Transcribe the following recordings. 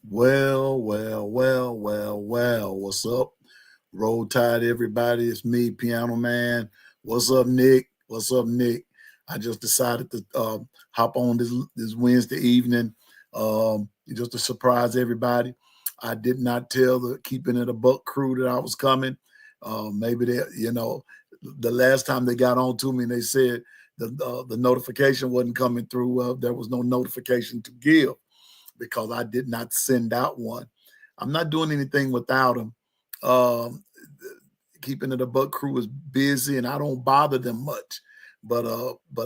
Well. What's up? Roll Tide, everybody. It's me, Piano Man. What's up, Nick? What's up, Nick? I just decided to hop on this Wednesday evening just to surprise everybody. I did not tell the Keeping It a Buck crew that I was coming. Maybe the last time they got on to me, they said the notification wasn't coming through. There was no notification to give because I did not send out one. I'm not doing anything without them. Um, Keeping It a Buck crew is busy, and I don't bother them much. But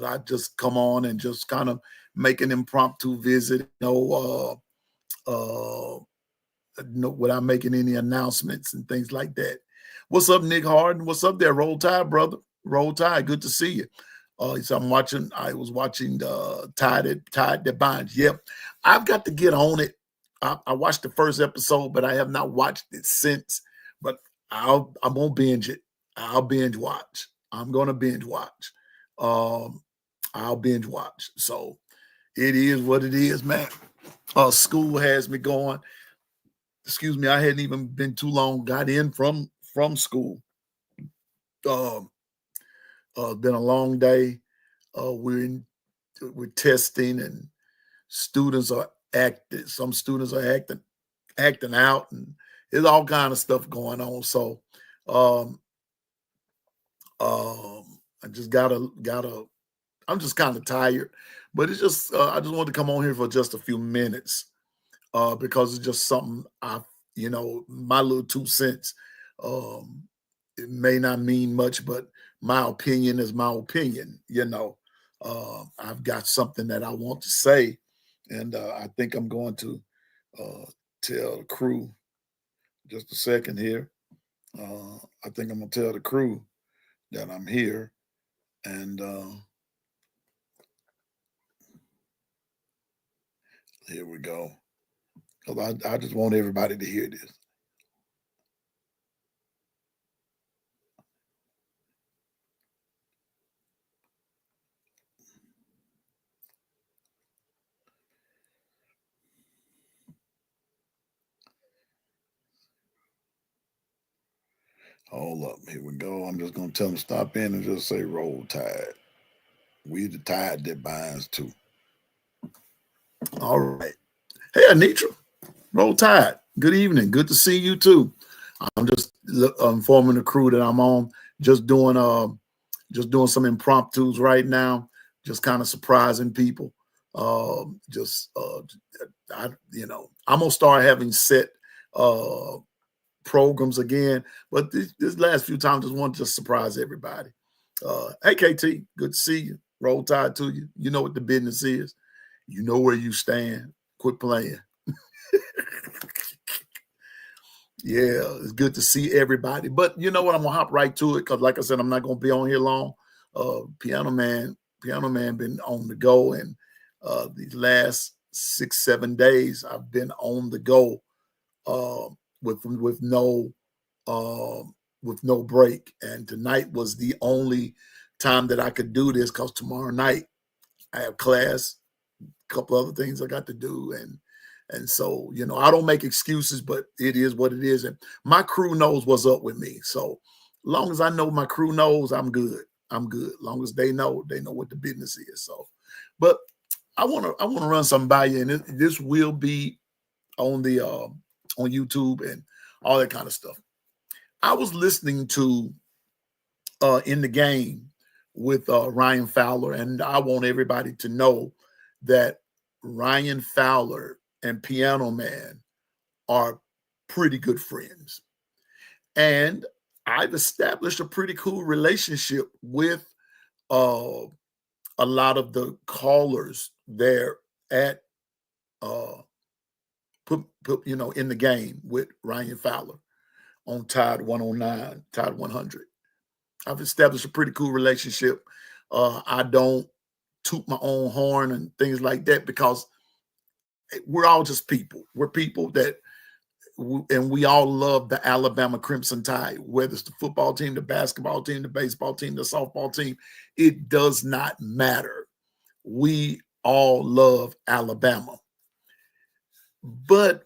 I just come on and just kind of make an impromptu visit. Without making any announcements and things like that. What's up, Nick Harden? What's up there? Roll Tide, brother. Roll Tide. Good to see you. So I was watching Tide That Binds. Yep. I've got to get on it. I watched the first episode, but I have not watched it since. But I'm gonna binge it. I'll binge watch. I'm gonna binge watch. I'll binge watch. So it is what it is, man. School has me going. Excuse me, I hadn't even been too long. Got in from school. Um, been a long day. We're testing, and students are acting. Some students are acting out, and there's all kind of stuff going on. So, um, I just gotta. I'm just kind of tired, but it's just I just wanted to come on here for just a few minutes because it's just something my little 2 cents. Um, it may not mean much, but my opinion is my opinion. I've got something that I want to say, and I think I'm going to uh, tell the crew. Just a second here. I think I'm gonna tell the crew that I'm here, and here we go. Because I just want everybody to hear this. Hold up, here we go. I'm just gonna tell them to stop in and just say roll tide. We the tide that binds too. All right. Hey Anitra, roll tide. Good evening. Good to see you too. I'm just informing the crew that I'm on. Just doing some impromptus right now. Just kind of surprising people. Just I'm gonna start having set programs again. But this last few times, just want to just surprise everybody. Hey, KT, good to see you. Roll Tide to you. You know what the business is. You know where you stand. Quit playing. Yeah, it's good to see everybody. But you know what? I'm gonna hop right to it because, like I said, I'm not gonna be on here long. Piano Man been on the go, and these last 6-7 days I've been on the go uh, with no uh, with no break. And tonight was the only time that I could do this because tomorrow night I have class, a couple other things I got to do, and so I don't make excuses, but it is what it is, and my crew knows what's up with me. So long as I know my crew knows, I'm good. I'm good. Long as they know what the business is. So, but I want to run something by you, and this will be on the on YouTube and all that kind of stuff. I was listening to In the Game with Ryan Fowler, and I want everybody to know that Ryan Fowler and Piano Man are pretty good friends. And I've established a pretty cool relationship with uh, a lot of the callers there at In the Game with Ryan Fowler on Tide 109, Tide 100. I've established a pretty cool relationship. I don't toot my own horn and things like that because we're all just people. We're people and we all love the Alabama Crimson Tide, whether it's the football team, the basketball team, the baseball team, the softball team. It does not matter. We all love Alabama. But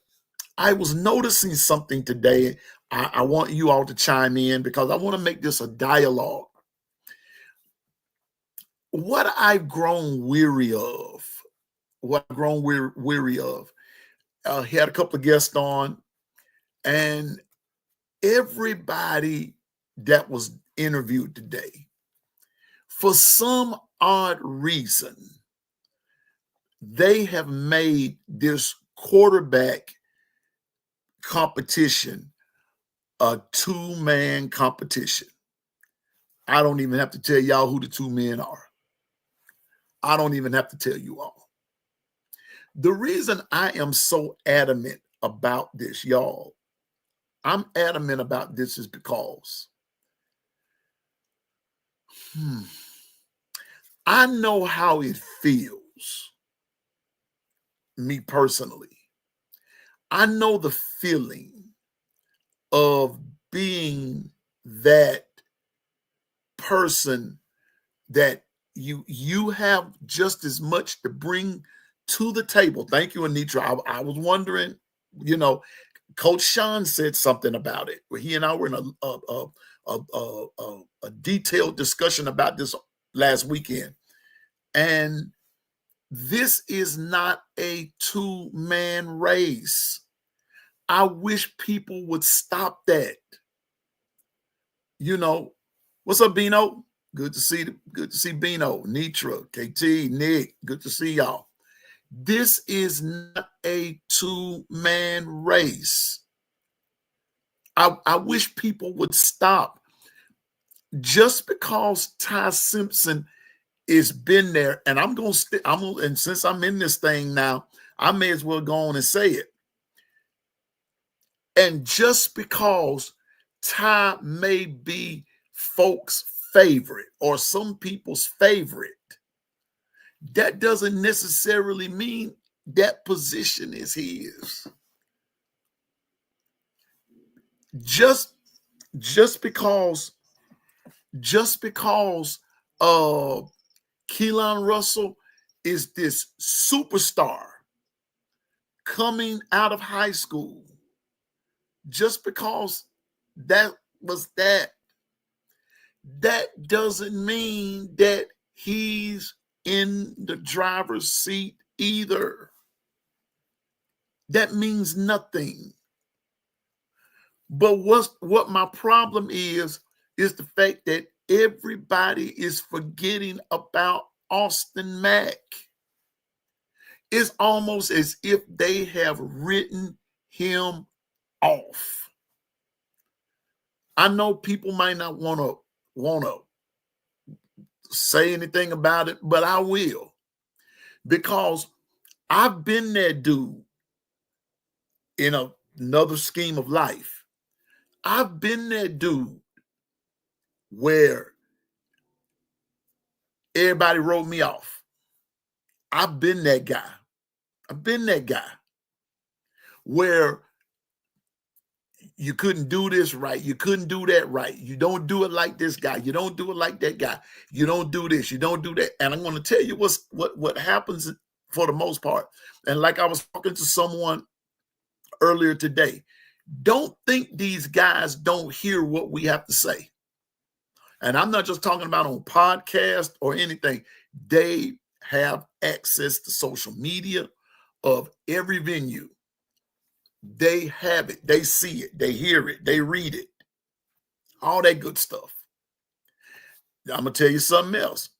I was noticing something today. I want you all to chime in because I want to make this a dialogue. What I've grown weary of, had a couple of guests on, and everybody that was interviewed today, for some odd reason, they have made this quarterback competition a two-man competition. I don't even have to tell y'all who the two men are. I don't even have to tell you all. The reason I am so adamant about this, y'all, I'm adamant about this is because I know how it feels, me personally. I know the feeling of being that person that you have just as much to bring to the table. Thank you, Anitra. I was wondering, Coach Sean said something about it, where he and I were in a detailed discussion about this last weekend. And this is not a two-man race. I wish people would stop that. What's up, Bino? Good to see Bino, Nitra, KT, Nick. Good to see y'all. This is not a two-man race. I wish people would stop. Just because Ty Simpson has been there, and and since I'm in this thing now, I may as well go on and say it. And just because Ty may be folks' favorite or some people's favorite, that doesn't necessarily mean that position is his. Just because Keelan Russell is this superstar coming out of high school, just because that doesn't mean that he's in the driver's seat either. That means nothing. But what my problem is the fact that everybody is forgetting about Austin Mack. It's almost as if they have written him off. I know people might not want to say anything about it, but I will, because I've been that dude in another scheme of life. I've been that dude where everybody wrote me off. I've been that guy. Where you couldn't do this right. You couldn't do that right. You don't do it like this guy. You don't do it like that guy. You don't do this. You don't do that. And I'm going to tell you what happens for the most part. And like I was talking to someone earlier today, don't think these guys don't hear what we have to say. And I'm not just talking about on podcast or anything. They have access to social media of every venue. They have it. They see it. They hear it. They read it. All that good stuff. I'm gonna tell you something else.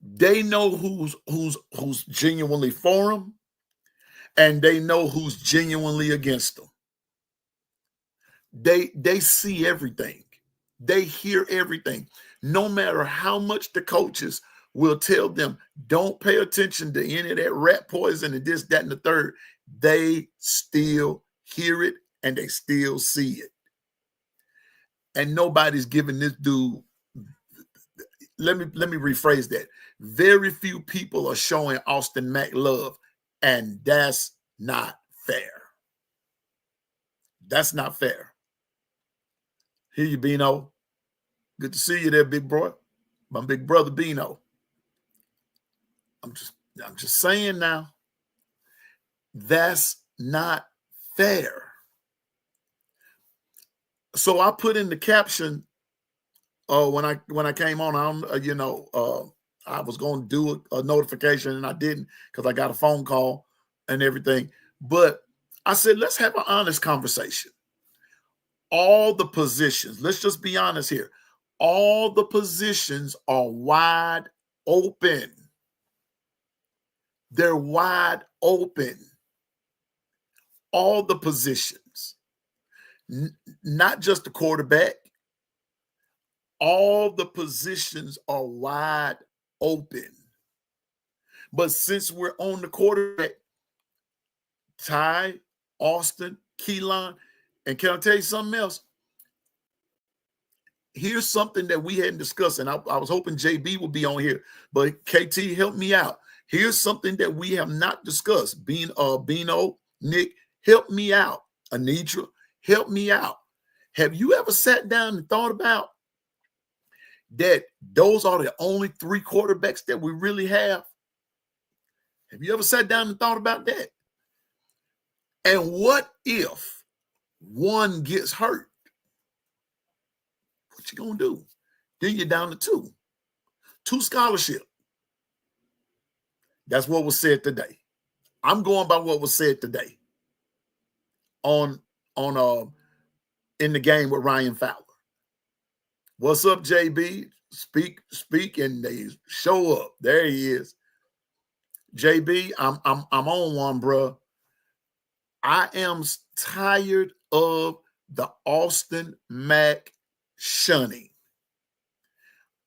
They know who's genuinely for them, and they know who's genuinely against them. They see everything. They hear everything. No matter how much the coaches will tell them, don't pay attention to any of that rat poison and this, that, and the third, they still hear it and they still see it. And nobody's giving this dude, let me rephrase that. Very few people are showing Austin Mack love, and that's not fair. That's not fair. Here you, Bino. Good to see you there, big boy. My big brother, Bino. I'm just saying now. That's not fair. So I put in the caption when I came on. I was going to do a notification and I didn't because I got a phone call and everything. But I said, let's have an honest conversation. All the positions, let's just be honest here. All the positions are wide open. They're wide open. All the positions, not just the quarterback. All the positions are wide open. But since we're on the quarterback, Ty, Austin, Keelan, and can I tell you something else? Here's something that we hadn't discussed, and I was hoping JB would be on here, but KT, help me out. Here's something that we have not discussed. Bino, Nick, help me out. Anitra, help me out. Have you ever sat down and thought about that those are the only three quarterbacks that we really have? Have you ever sat down and thought about that? And what if one gets hurt? What you gonna do? Then you're down to two scholarship. That's what was said today. I'm going by what was said today on in the game with Ryan Fowler. What's up, JB? Speak, and they show up. There he is. JB, I'm on one, bro. I am tired of the Austin Mack shunning.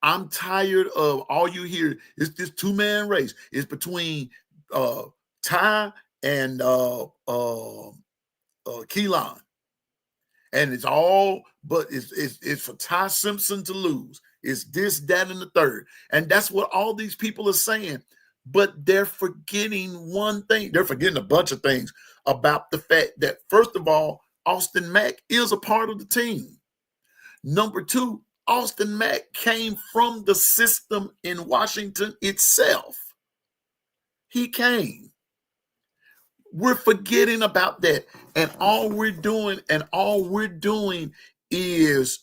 I'm tired of all you hear. It's this two-man race. It's between Ty and Keelan. And it's all, but it's for Ty Simpson to lose. It's this, that, and the third. And that's what all these people are saying. But they're forgetting one thing. They're forgetting a bunch of things about the fact that, first of all, Austin Mack is a part of the team. Number two, Austin Mack came from the system in Washington itself. He came. We're forgetting about that. And all we're doing is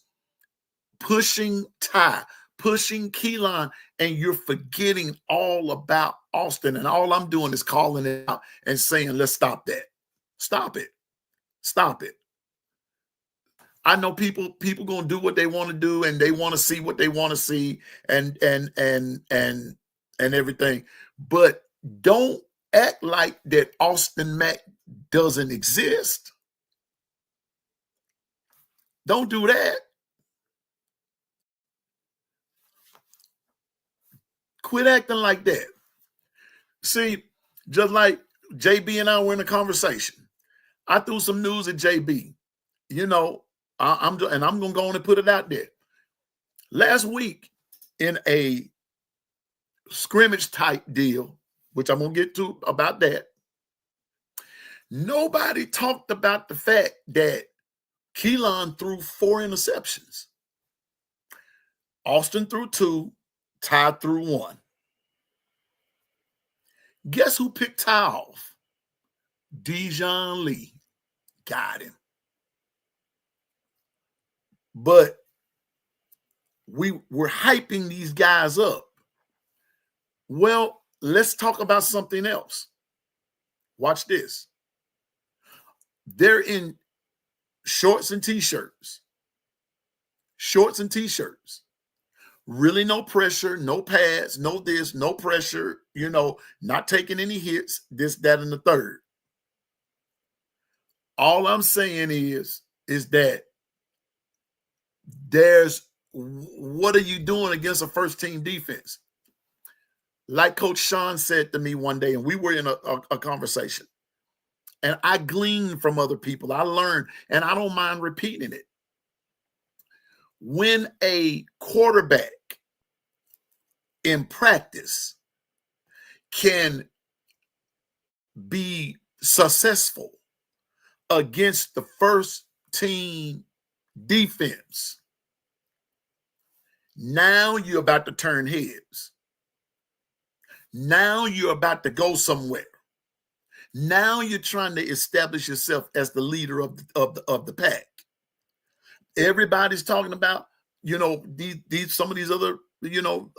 pushing Ty, pushing Keelan, and you're forgetting all about Austin. And all I'm doing is calling it out and saying, let's stop that. Stop it. Stop it. I know people gonna do what they want to do, and they want to see what they want to see, and everything. But don't act like that Austin Mack doesn't exist. Don't do that. Quit acting like that. See, just like JB and I were in a conversation, I threw some news at JB. You know, I'm going to go on and put it out there. Last week, in a scrimmage type deal, which I'm going to get to about that, nobody talked about the fact that Keelan threw 4 interceptions. Austin threw 2, Ty threw 1. Guess who picked Ty off? Dijon Lee. Got him. But we're hyping these guys up. Well, let's talk about something else. Watch this. They're in shorts and t-shirts. Shorts and t-shirts. Really no pressure, no pads, no this, no pressure, not taking any hits, this, that, and the third. All I'm saying is that what are you doing against a first-team defense? Like Coach Sean said to me one day, and we were in a conversation, and I gleaned from other people. I learned, and I don't mind repeating it. When a quarterback in practice can be successful against the first-team defense, now you're about to turn heads. Now you're about to go somewhere. Now you're trying to establish yourself as the leader of the pack. Everybody's talking about, these some of these other,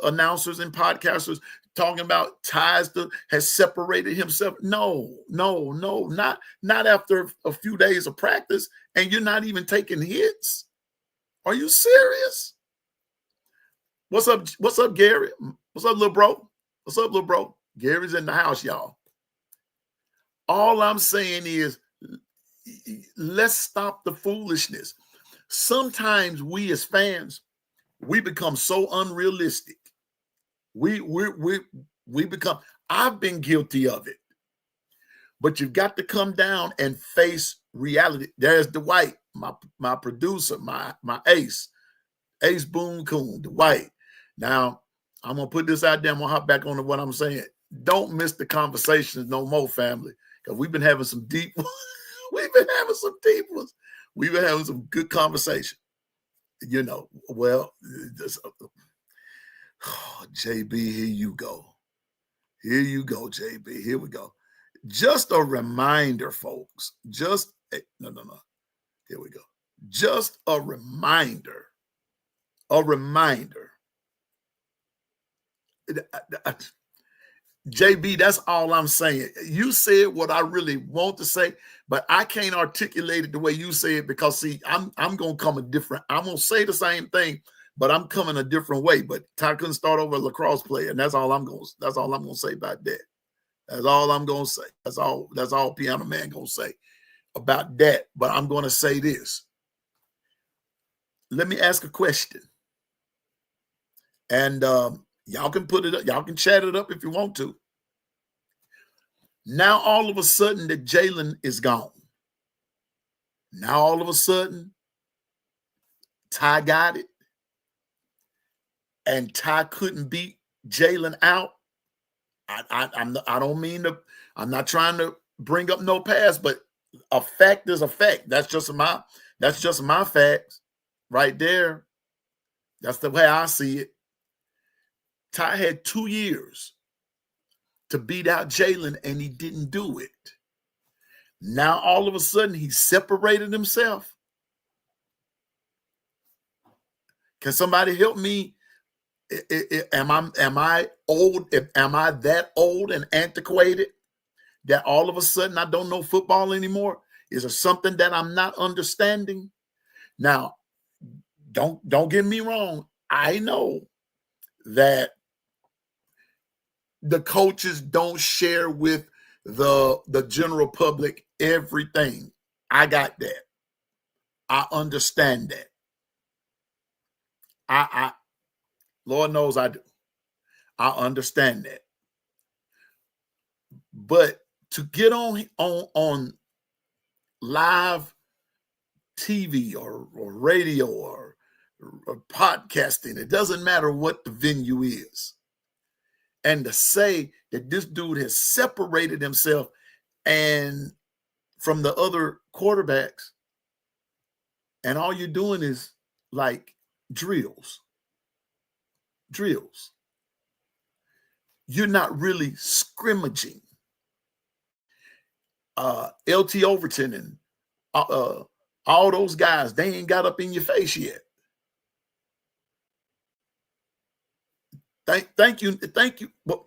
announcers and podcasters talking about ties has separated himself. No, not after a few days of practice, and you're not even taking hits. Are you serious? What's up? What's up, Gary? What's up, little bro? What's up, little bro? Gary's in the house, y'all. All I'm saying is, let's stop the foolishness. Sometimes we as fans, we become so unrealistic. We become, I've been guilty of it. But you've got to come down and face reality. There's Dwight, my producer, my ace Boone Coon, Dwight. Now, I'm going to put this out there. I'm going to hop back on to what I'm saying. Don't miss the conversations no more, family, because we've been having some deep we've been having some deep ones. We've been having some good conversation. Well, JB, here you go. Here you go, JB. Here we go. Just a reminder, folks. No. Here we go. Just a reminder. JB, that's all I'm saying. You said what I really want to say, but I can't articulate it the way you say it because, see, I'm going to come I'm going to say the same thing, but I'm coming a different way. But Ty couldn't start over a lacrosse player, and that's all I'm going to say about that. That's all I'm going to say. That's all Piano Man going to say about that. But I'm going to say this. Let me ask a question. And y'all can put it up. Y'all can chat it up if you want to. Now, all of a sudden, that Jalen is gone. Now, all of a sudden, Ty got it. And Ty couldn't beat Jalen out. I don't mean to, I'm not trying to bring up no past, but a fact is a fact. That's just my facts right there. That's the way I see it. Ty had 2 years to beat out Jalen, and he didn't do it. Now, all of a sudden, he separated himself. Can somebody help me? Am I old? Am I that old and antiquated that all of a sudden I don't know football anymore? Is there something that I'm not understanding? Now, don't get me wrong. I know that the coaches don't share with the general public everything. I got that. I understand that. I Lord knows I do. I understand that. But to get on live TV or radio or podcasting, it doesn't matter what the venue is. And to say that this dude has separated himself and from the other quarterbacks, and all you're doing is like drills. You're not really scrimmaging. LT Overton and all those guys, they ain't got up in your face yet. Thank you. Well,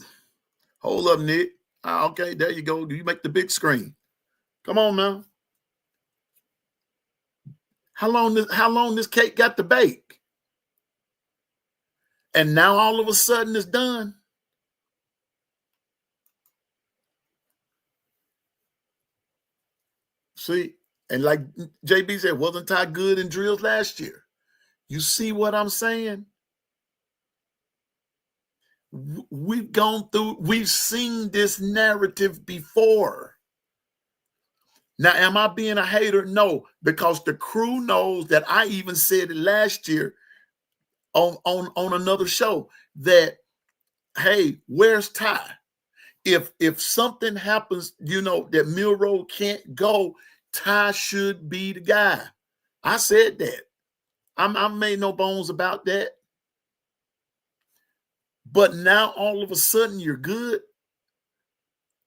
hold up, Nick. Okay, there you go. Do you make the big screen? Come on now. How long this cake got to bake? And now all of a sudden it's done. See, and like JB said, wasn't Ty good in drills last year? You see what I'm saying? We've seen this narrative before. Now, am I being a hater? No, because the crew knows that I even said it last year on another show that, hey, where's Ty? If something happens, that Milroe can't go, Ty should be the guy. I said that. I made no bones about that. But now all of a sudden you're good.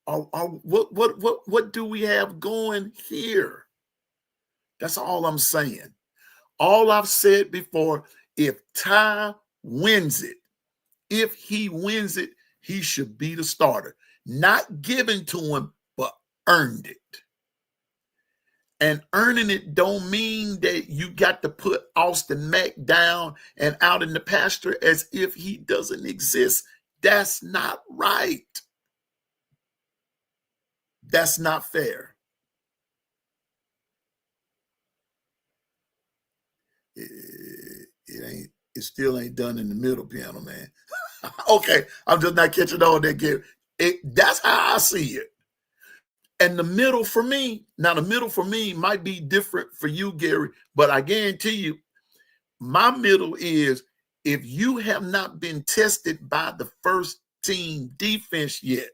What do we have going here? That's all I'm saying. All I've said before, if Ty wins it, if he wins it, he should be the starter. Not given to him, but earned it. And earning it don't mean that you got to put Austin Mack down and out in the pasture as if he doesn't exist. That's not right. That's not fair. It still ain't done in the middle, Piano Man. Okay, I'm just not catching on that game. That's how I see it. And the middle for me, now the middle for me might be different for you, Gary, but I guarantee you, my middle is if you have not been tested by the first team defense yet,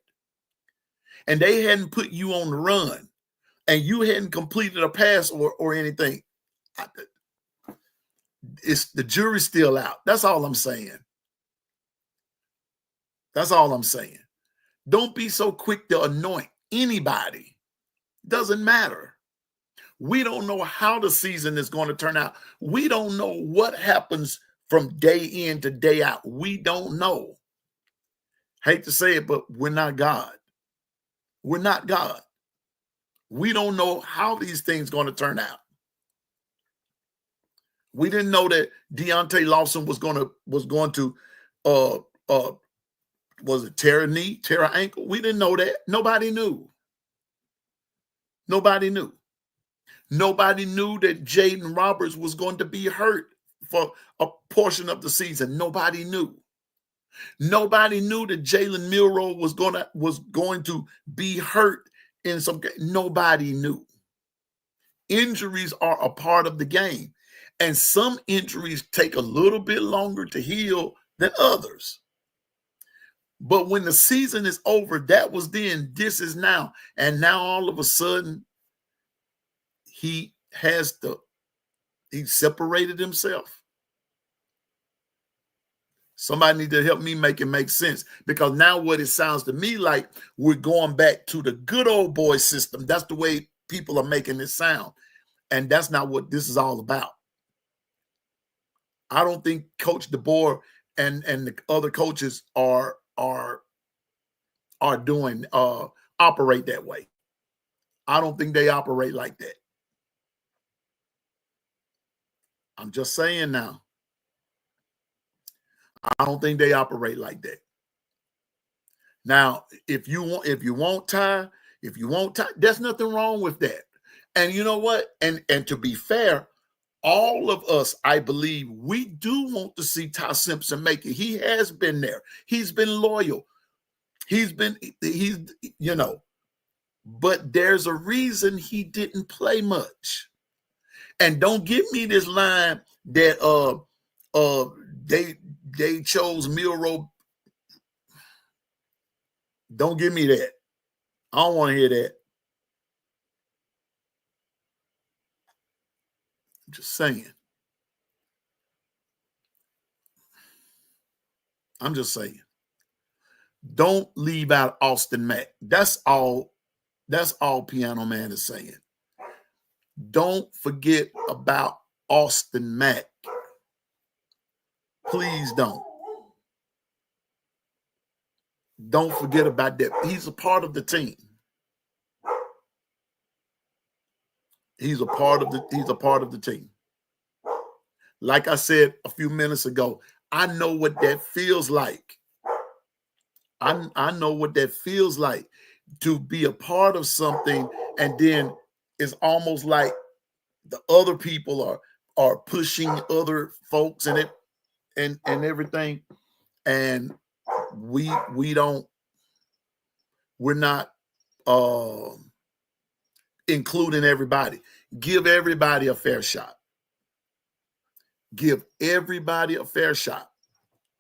and they hadn't put you on the run, and you hadn't completed a pass or anything, it's the jury's still out. That's all I'm saying. That's all I'm saying. Don't be so quick to anoint anybody. Doesn't matter. We don't know how the season is going to turn out. We don't know what happens from day in to day out. We don't know. Hate to say it, but we're not God. We're not God. We don't know how these things are going to turn out. We didn't know that Deontay Lawson was going to was it tear a knee, tear an ankle? We didn't know that. Nobody knew. Nobody knew. Nobody knew that Jaden Roberts was going to be hurt for a portion of the season. Nobody knew. Nobody knew that Jalen Milroe was going to be hurt in some. Nobody knew. Injuries are a part of the game, and some injuries take a little bit longer to heal than others. But when the season is over, that was then, this is now. And now all of a sudden, he separated himself. Somebody need to help me make it make sense, because now what it sounds to me like, we're going back to the good old boy system. That's the way people are making it sound. And that's not what this is all about. I don't think Coach DeBoer and the other coaches are doing operate that way. I don't think they operate like that. I'm just saying now. I don't think they operate like that. Now, if you want Ty, there's nothing wrong with that. And you know what? And to be fair, all of us, I believe, we do want to see Ty Simpson make it. He has been there. He's been loyal. He's but there's a reason he didn't play much. And don't give me this line that they chose Milroe. Don't give me that. I don't want to hear that. I'm just saying. I'm just saying. Don't leave out Austin Mack. That's all Piano Man is saying. Don't forget about Austin Mack. Please don't. Don't forget about that. He's a part of the team. He's a part of the team. Like I said a few minutes ago, I know what that feels like. I know what that feels like, to be a part of something, and then it's almost like the other people are pushing other folks and everything, and we're not including everybody. Give everybody a fair shot. Give everybody a fair shot.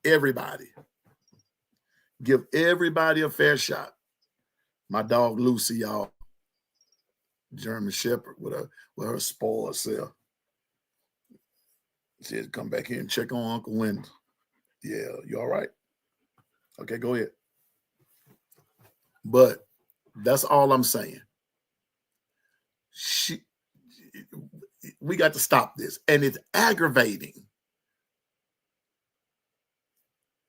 Everybody. Give everybody a fair shot. My dog Lucy, y'all, German Shepherd with her spoiled self. She had to come back here and check on Uncle Wendell. Yeah, you all right? Okay, go ahead. But That's all I'm saying. We got to stop this. And it's aggravating.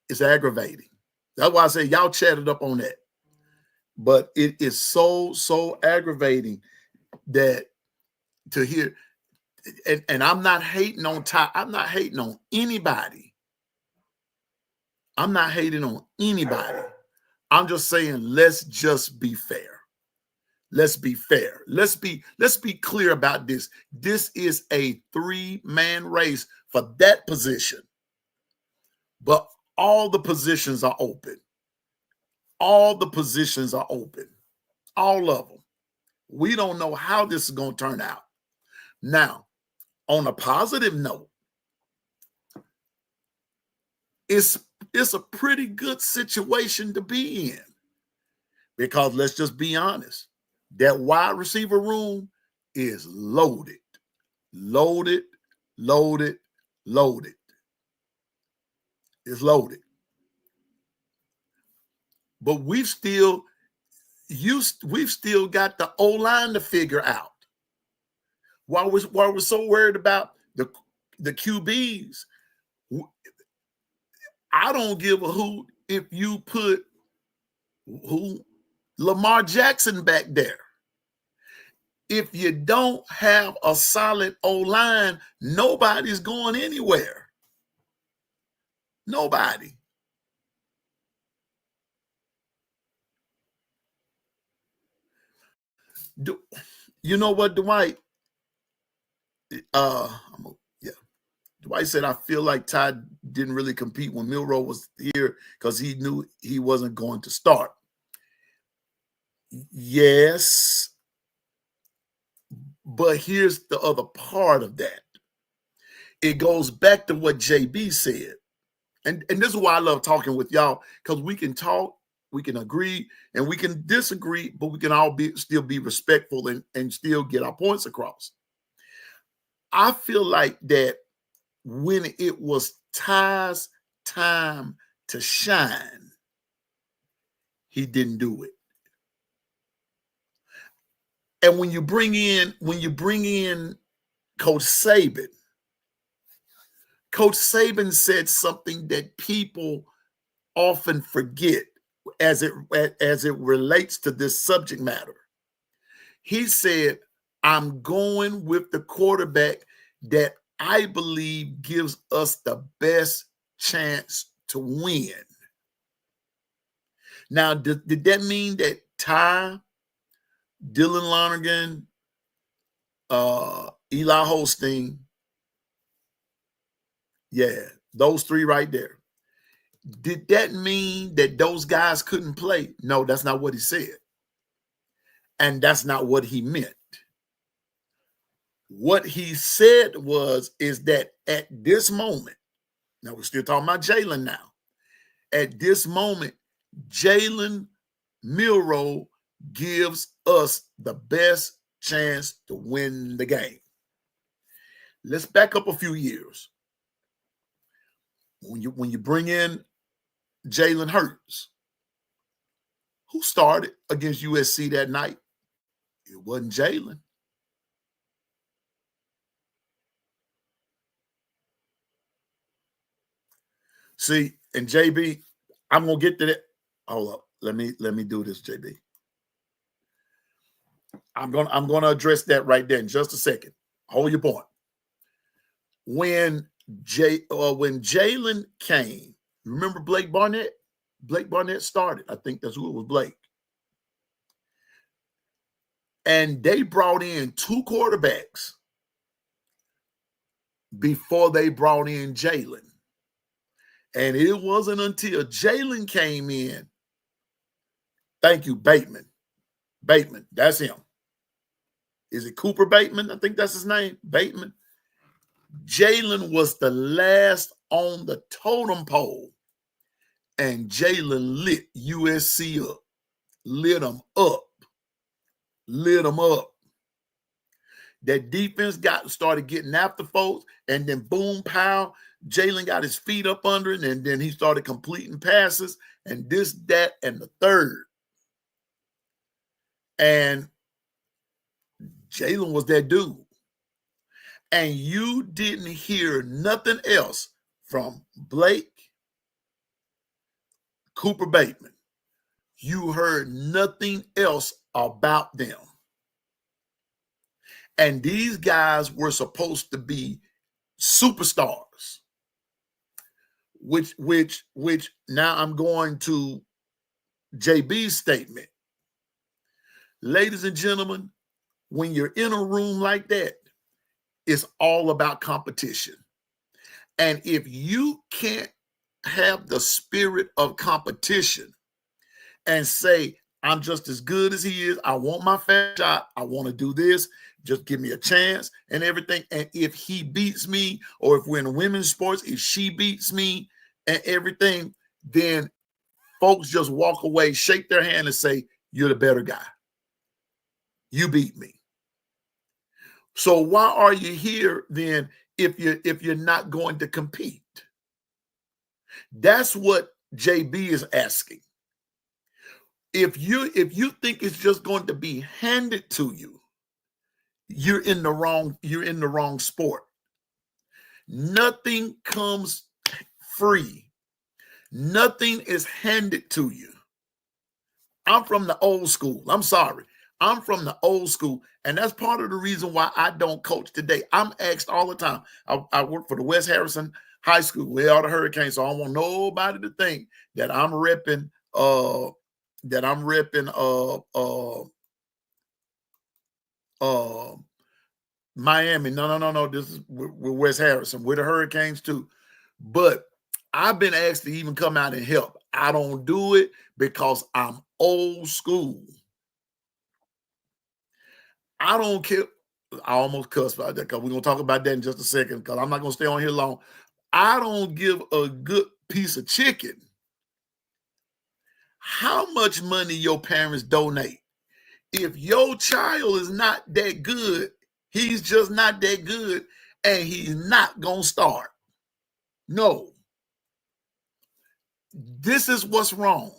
It's aggravating. That's why I say y'all chatted up on that. But it is so aggravating that to hear, and I'm not hating on Ty. I'm not hating on anybody. I'm not hating on anybody. I'm just saying, let's just be fair. Let's be fair. Let's be clear about this. This is a 3-man race for that position. But all the positions are open. All the positions are open. All of them. We don't know how this is going to turn out. Now, on a positive note, it's a pretty good situation to be in. Because let's just be honest, that wide receiver room is loaded. Loaded, loaded, loaded. It's loaded. But we've still got the O-line to figure out. While we're so worried about the QBs, I don't give a hoot if you put Lamar Jackson back there. If you don't have a solid O-line, nobody's going anywhere. Nobody. You know what, Dwight? Dwight said, I feel like Ty didn't really compete when Milroe was here because he knew he wasn't going to start. Yes, but here's the other part of that. It goes back to what JB said. And this is why I love talking with y'all, because we can talk, we can agree, and we can disagree, but we can all still be respectful and still get our points across. I feel like that when it was Ty's time to shine, he didn't do it. And when you bring in Coach Saban said something that people often forget as it relates to this subject matter. He said, I'm going with the quarterback that I believe gives us the best chance to win. Now, did that mean that Ty, Dylan Lonergan, Eli Holstein, those 3 right there, did that mean that those guys couldn't play? No, that's not what he said. And that's not what he meant. What he said is that at this moment, now we're still talking about Jalen now. At this moment, Jalen Milroe gives us the best chance to win the game. Let's back up a few years. When you bring in Jalen Hurts, who started against USC that night? It wasn't Jalen. See, and JB, I'm gonna get to that. Hold up. Let me do this, JB. I'm gonna address that right there in just a second. Hold your point. When Jalen came, remember Blake Barnett? Blake Barnett started. I think that's who it was, Blake. And they brought in 2 quarterbacks before they brought in Jalen. And it wasn't until Jalen came in. Thank you, Bateman. Bateman, that's him. Is it Cooper Bateman? I think that's his name, Bateman. Jalen was the last on the totem pole. And Jalen lit USC up. Lit them up. Lit them up. That defense started getting after folks, and then boom, pow, Jalen got his feet up under it, and then he started completing passes, and this, that, and the third. And Jalen was that dude. And you didn't hear nothing else from Blake, Cooper Bateman. You heard nothing else about them. And these guys were supposed to be superstars. Which now I'm going to JB's statement. Ladies and gentlemen, when you're in a room like that, it's all about competition. And if you can't have the spirit of competition and say, I'm just as good as he is, I want my fair shot, I want to do this, just give me a chance and everything. And if he beats me, or if we're in women's sports, if she beats me and everything, then folks just walk away, shake their hand and say, you're the better guy. You beat me. So why are you here then if you're not going to compete? That's what JB is asking. If you think it's just going to be handed to you, you're in the wrong sport. Nothing comes free. Nothing is handed to you. I'm from the old school. I'm sorry. I'm from the old school. And that's part of the reason why I don't coach today. I'm asked all the time. I work for the West Harrison High School. We are the Hurricanes. So I don't want nobody to think that I'm repping Miami. No. This is we're West Harrison. We're the Hurricanes too. But I've been asked to even come out and help. I don't do it because I'm old school. I don't care. I almost cussed about that because we're going to talk about that in just a second because I'm not going to stay on here long. I don't give a good piece of chicken how much money your parents donate. If your child is not that good, he's just not that good, and he's not going to start. No. This is what's wrong.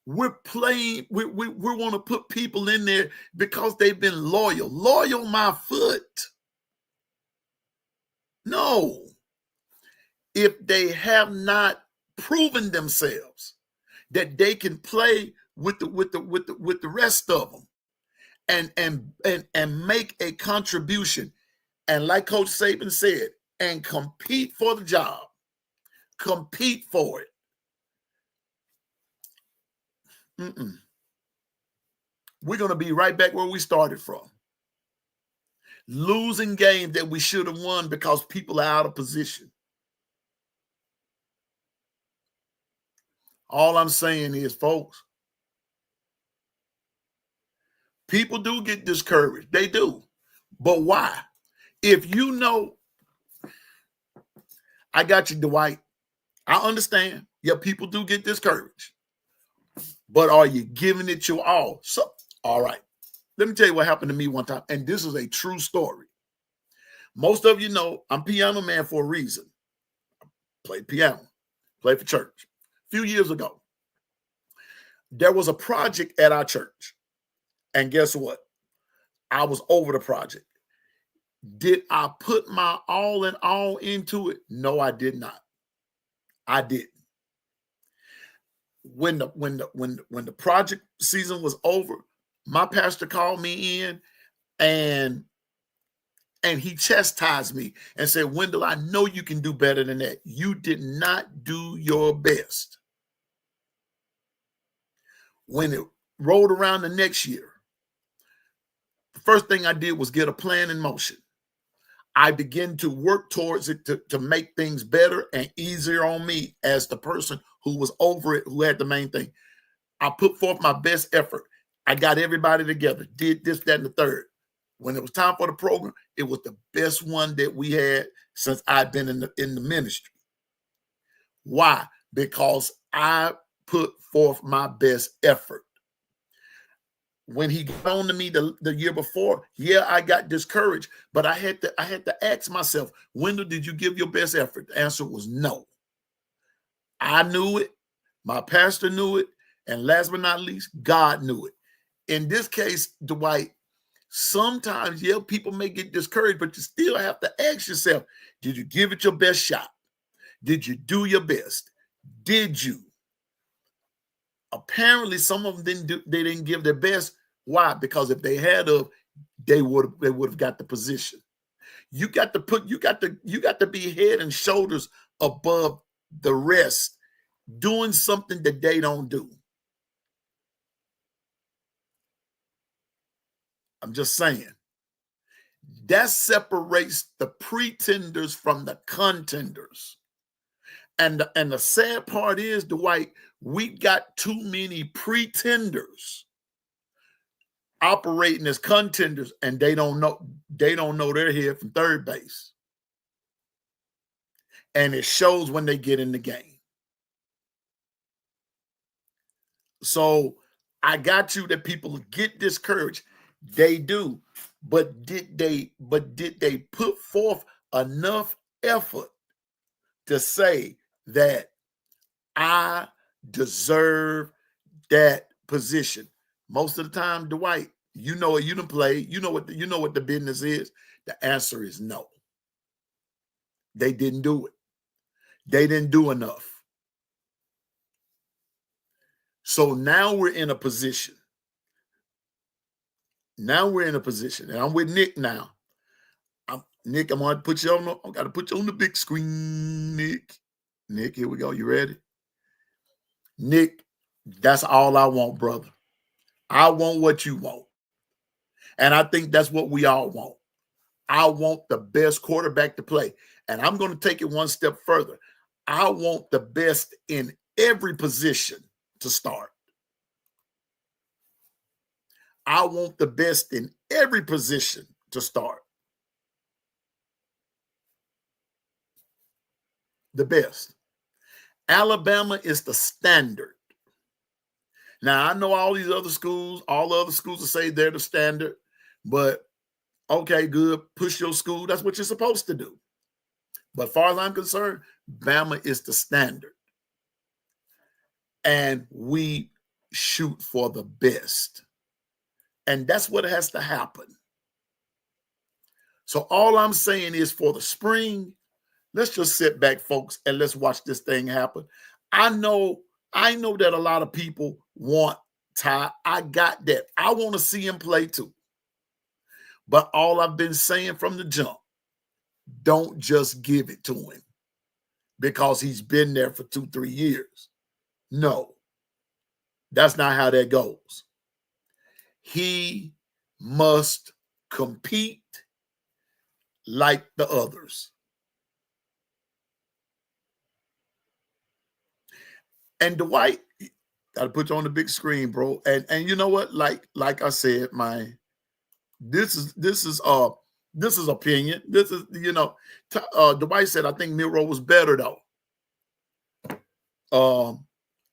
We're playing, we want to put people in there because they've been loyal. Loyal my foot. No. If they have not proven themselves that they can play with the rest of them and make a contribution, and like Coach Saban said, and compete for the job, compete for it. We're going to be right back where we started from. Losing games that we should have won because people are out of position. All I'm saying is, folks, people do get discouraged. They do. But why? If you know, I got you, Dwight. I understand. Yeah, people do get discouraged. But are you giving it your all? So, all right. Let me tell you what happened to me one time. And this is a true story. Most of you know I'm piano man for a reason. I played piano, played for church. A few years ago, there was a project at our church. And guess what? I was over the project. Did I put my all and all into it? No, I did not. I didn't. When the project season was over, my pastor called me in and he chastised me and said, Wendell, I know you can do better than that. You did not do your best. When it rolled around the next year, the first thing I did was get a plan in motion. I began to work towards it to make things better and easier on me as the person who was over it, who had the main thing. I put forth my best effort. I got everybody together, did this, that, and the third. When it was time for the program, it was the best one that we had since I've been in the ministry. Why? Because I put forth my best effort. When he got on to me the year before, yeah, I got discouraged, but I had to ask myself, Wendell, did you give your best effort? The answer was no. I knew it, my pastor knew it, and last but not least, God knew it. in this case, Dwight, sometimes, yeah, people may get discouraged, but you still have to ask yourself, did you give it your best shot? Did you do your best? Did you? Apparently, some of them they didn't give their best. Why? Because if they had they would have got the position. You got to be head and shoulders above the rest, doing something that they don't do. I'm just saying. That separates the pretenders from the contenders. And the sad part is, Dwight, we got too many pretenders operating as contenders, and they don't know they're here from third base. And it shows when they get in the game. So I got you that people get discouraged. They do. But did they put forth enough effort to say that I deserve that position? Most of the time, Dwight, you know it, you done play, you know what the business is. The answer is no. They didn't do it. They didn't do enough. So now we're in a position. And I'm with Nick now. Nick, I'm gonna put you on. I gotta put you on the big screen, Nick. Nick, here we go. You ready? Nick, that's all I want, brother. I want what you want. And I think that's what we all want. I want the best quarterback to play. And I'm going to take it one step further. I want the best in every position to start. I want the best in every position to start. The best. Alabama is the standard. Now, I know all the other schools will say they're the standard, but okay, good. Push your school. That's what you're supposed to do. But as far as I'm concerned, Bama is the standard. And we shoot for the best. And that's what has to happen. So all I'm saying is, for the spring, let's just sit back, folks, and let's watch this thing happen. I know that a lot of people want Ty. I got that. I want to see him play too. But all I've been saying from the jump, don't just give it to him because he's been there for 2-3 years. No, that's not how that goes. He must compete like the others. And Dwight, got to put you on the big screen, bro. And you know what? Like I said, this is opinion. This is, Dwight said, I think Miro was better though.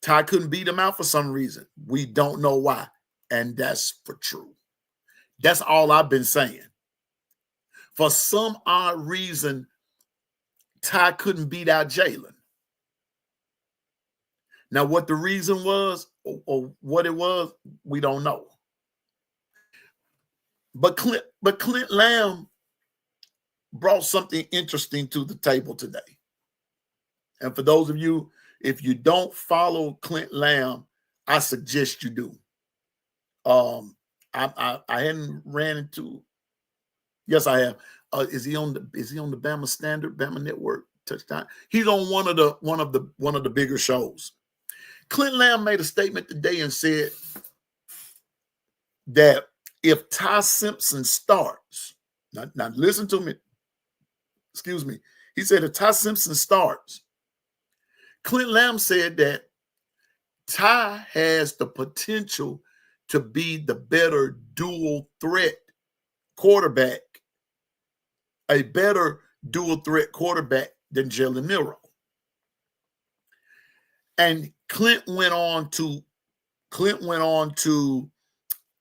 Ty couldn't beat him out for some reason. We don't know why. And that's for true. That's all I've been saying. For some odd reason, Ty couldn't beat out Jalen. Now, what the reason was or what it was, we don't know. But Clint Lamb brought something interesting to the table today. And for those of you, if you don't follow Clint Lamb, I suggest you do. I hadn't ran into. Yes, I have. Is he on the Bama Standard, Bama Network Touchdown? He's on one of the bigger shows. Clint Lamb made a statement today and said that if Ty Simpson starts, now listen to me. Excuse me. He said if Ty Simpson starts, Clint Lamb said that Ty has the potential to be the better dual threat quarterback, a better dual threat quarterback than Jalen Milroe. And Clint went on to,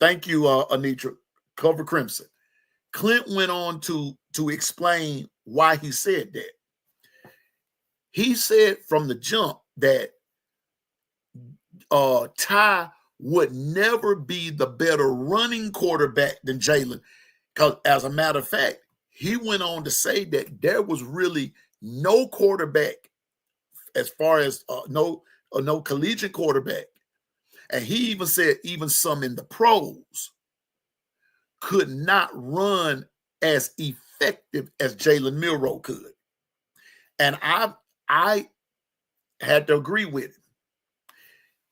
thank you, Anitra, Cover Crimson. Clint went on to explain why he said that. He said from the jump that Ty would never be the better running quarterback than Jalen. Because as a matter of fact, he went on to say that there was really no quarterback as far as no collegiate quarterback. And he even said even some in the pros could not run as effective as Jalen Milroe could. And I had to agree with him.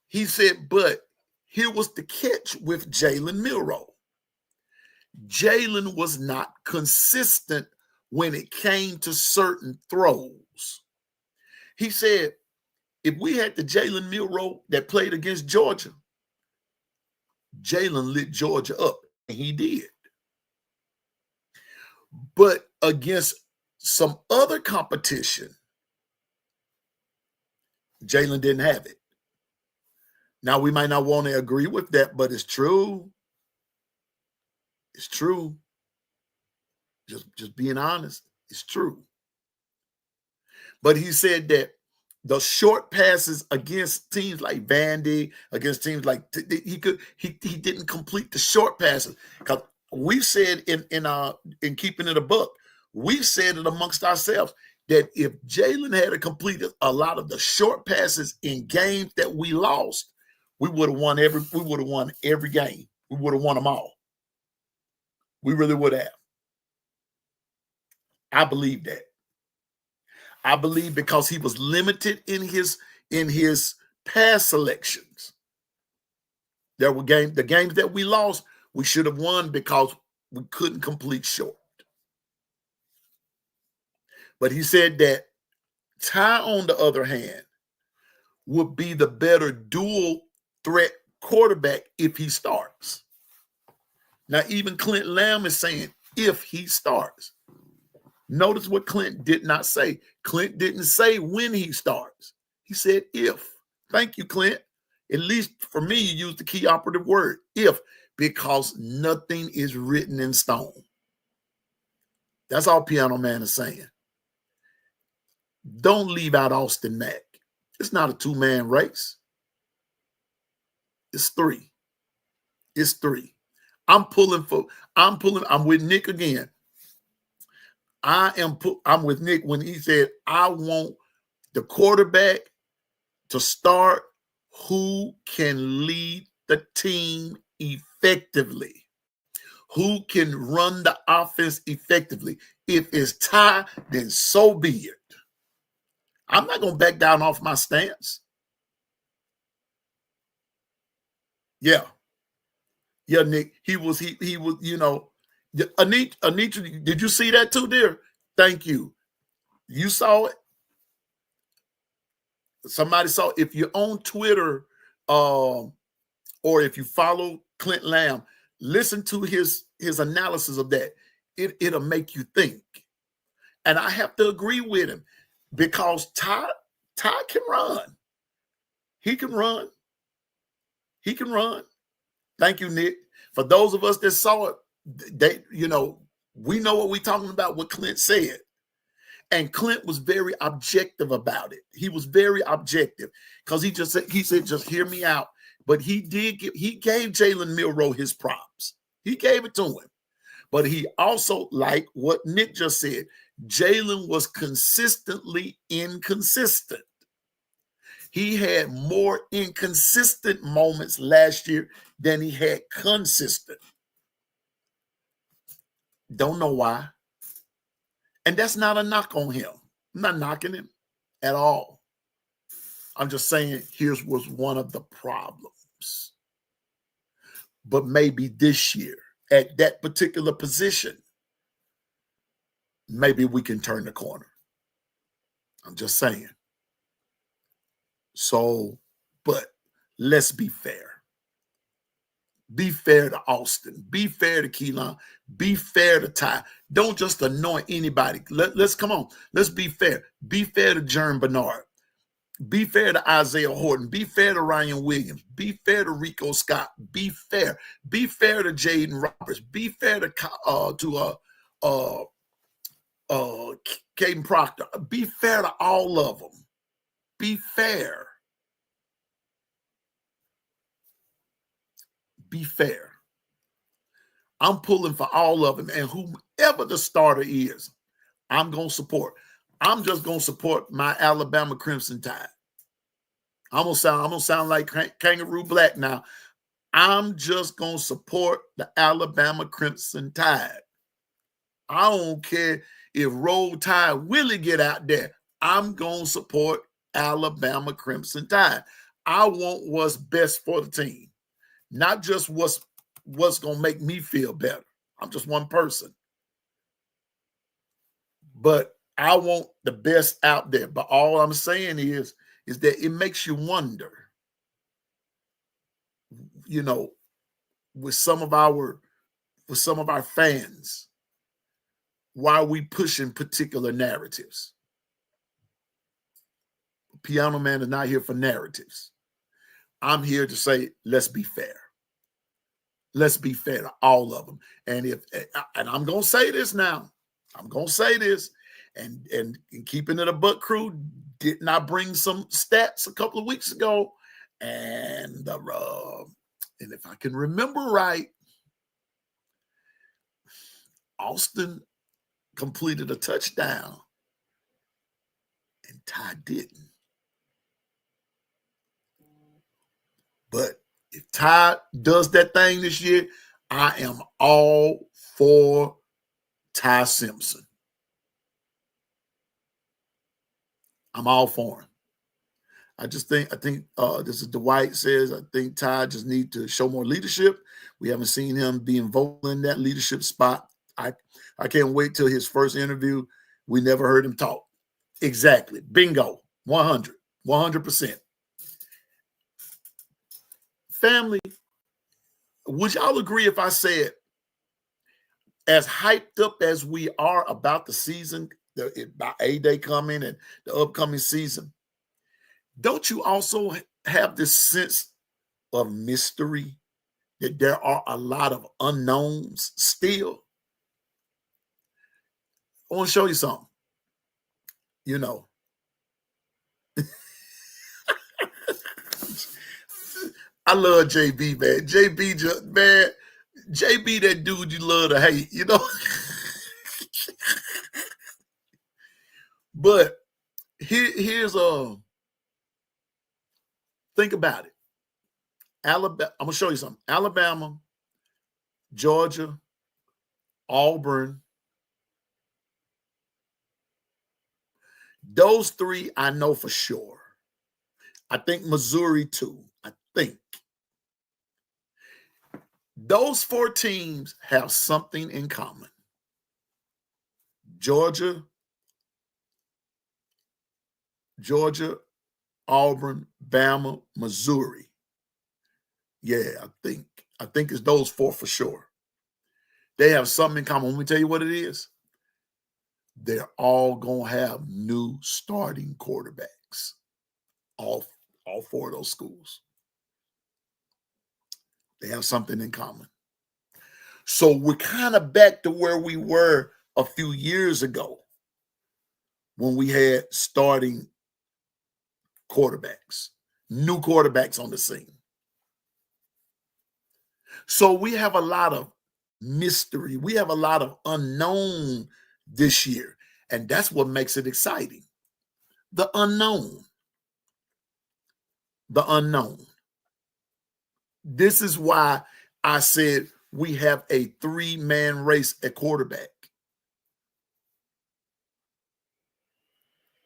He said, but here was the catch with Jalen Milroe. Jalen was not consistent when it came to certain throws. He said, if we had the Jalen Milroe that played against Georgia, Jalen lit Georgia up, and he did. But against some other competition, Jalen didn't have it. Now, we might not want to agree with that, but it's true. It's true. Just being honest, it's true. But he said that the short passes against teams like Vandy, against teams like he didn't complete the short passes. Because we said in keeping it a buck, we said it amongst ourselves that if Jalen had completed a lot of the short passes in games that we lost, we would have won every game. We would have won them all. We really would have. I believe that. I believe because he was limited in his pass selections. There were the games that we lost, we should have won because we couldn't complete short. But he said that Ty, on the other hand, would be the better dual threat quarterback if he starts. Now, even Clint Lamb is saying if he starts. Notice what Clint did not say. Clint didn't say when he starts. He said if. Thank you, Clint. At least for me, you used the key operative word, if, because nothing is written in stone. That's all Piano Man is saying. Don't leave out Austin Mack. It's not a two-man race. It's three. It's three. I'm with Nick again. I'm with Nick when he said, I want the quarterback to start who can lead the team effectively, who can run the offense effectively. If it's Ty, then so be it. I'm not going to back down off my stance. Yeah. Yeah, Nick. He was, Anitra, did you see that too, dear? Thank you. You saw it? Somebody saw it. If you're on Twitter or if you follow Clint Lamb, listen to his analysis of that. It'll make you think. And I have to agree with him because Ty can run. He can run. He can run. Thank you, Nick. For those of us that saw it, we know what we're talking about, what Clint said. And Clint was very objective about it. He was very objective because he said, just hear me out. But he gave Jalen Milroe his props. He gave it to him. But he also, like what Nick just said, Jalen was consistently inconsistent. He had more inconsistent moments last year than he had consistent. Don't know why. And that's not a knock on him. I'm not knocking him at all. I'm just saying here's was one of the problems. But maybe this year, at that particular position, maybe we can turn the corner. I'm just saying. So, but let's be fair. Be fair to Austin. Be fair to Keelan. Be fair to Ty. Don't just anoint anybody. Let's come on. Let's be fair. Be fair to Jerm Bernard. Be fair to Isaiah Horton. Be fair to Ryan Williams. Be fair to Rico Scott. Be fair. Be fair to Jaden Roberts. Be fair to Caden Proctor. Be fair to all of them. Be fair. be fair. I'm pulling for all of them, and whomever the starter is, I'm going to support. I'm just going to support my Alabama Crimson Tide. I'm gonna sound like Kangaroo Black now. I'm just going to support the Alabama Crimson Tide. I don't care if Roll Tide Willie get out there. I'm going to support Alabama Crimson Tide. I want what's best for the team, not just what's going to make me feel better. I'm just one person. But I want the best out there. But all I'm saying is that it makes you wonder, you know, with some of our fans, why are we pushing particular narratives? Piano Man is not here for narratives. I'm here to say, let's be fair. Let's be fair to all of them. And I'm gonna say this now. I'm gonna say this, and keeping it a buck crew, didn't I bring some stats a couple of weeks ago? And if I can remember right, Austin completed a touchdown, and Ty didn't. But if Ty does that thing this year, I am all for Ty Simpson. I'm all for him. I think this is Dwight says, I think Ty just needs to show more leadership. We haven't seen him being vocal in that leadership spot. I can't wait till his first interview. We never heard him talk. Exactly. Bingo. 100%. Family, would y'all agree if I said, as hyped up as we are about the season, about A-Day coming and the upcoming season, don't you also have this sense of mystery, that there are a lot of unknowns still? I want to show you something. You know, I love JB, man. JB, that dude you love to hate, you know. But here's think about it. Alabama, I'm gonna show you something. Alabama, Georgia, Auburn. Those three I know for sure. I think Missouri too. I think. Those four teams have something in common. Georgia, Auburn, Bama, Missouri. Yeah, I think it's those four for sure. They have something in common. Let me tell you what it is. They're all going to have new starting quarterbacks. All four of those schools. They have something in common. So we're kind of back to where we were a few years ago when we had starting quarterbacks, new quarterbacks on the scene. So we have a lot of mystery. We have a lot of unknown this year, and that's what makes it exciting. The unknown. The unknown. This is why I said we have a three-man race at quarterback.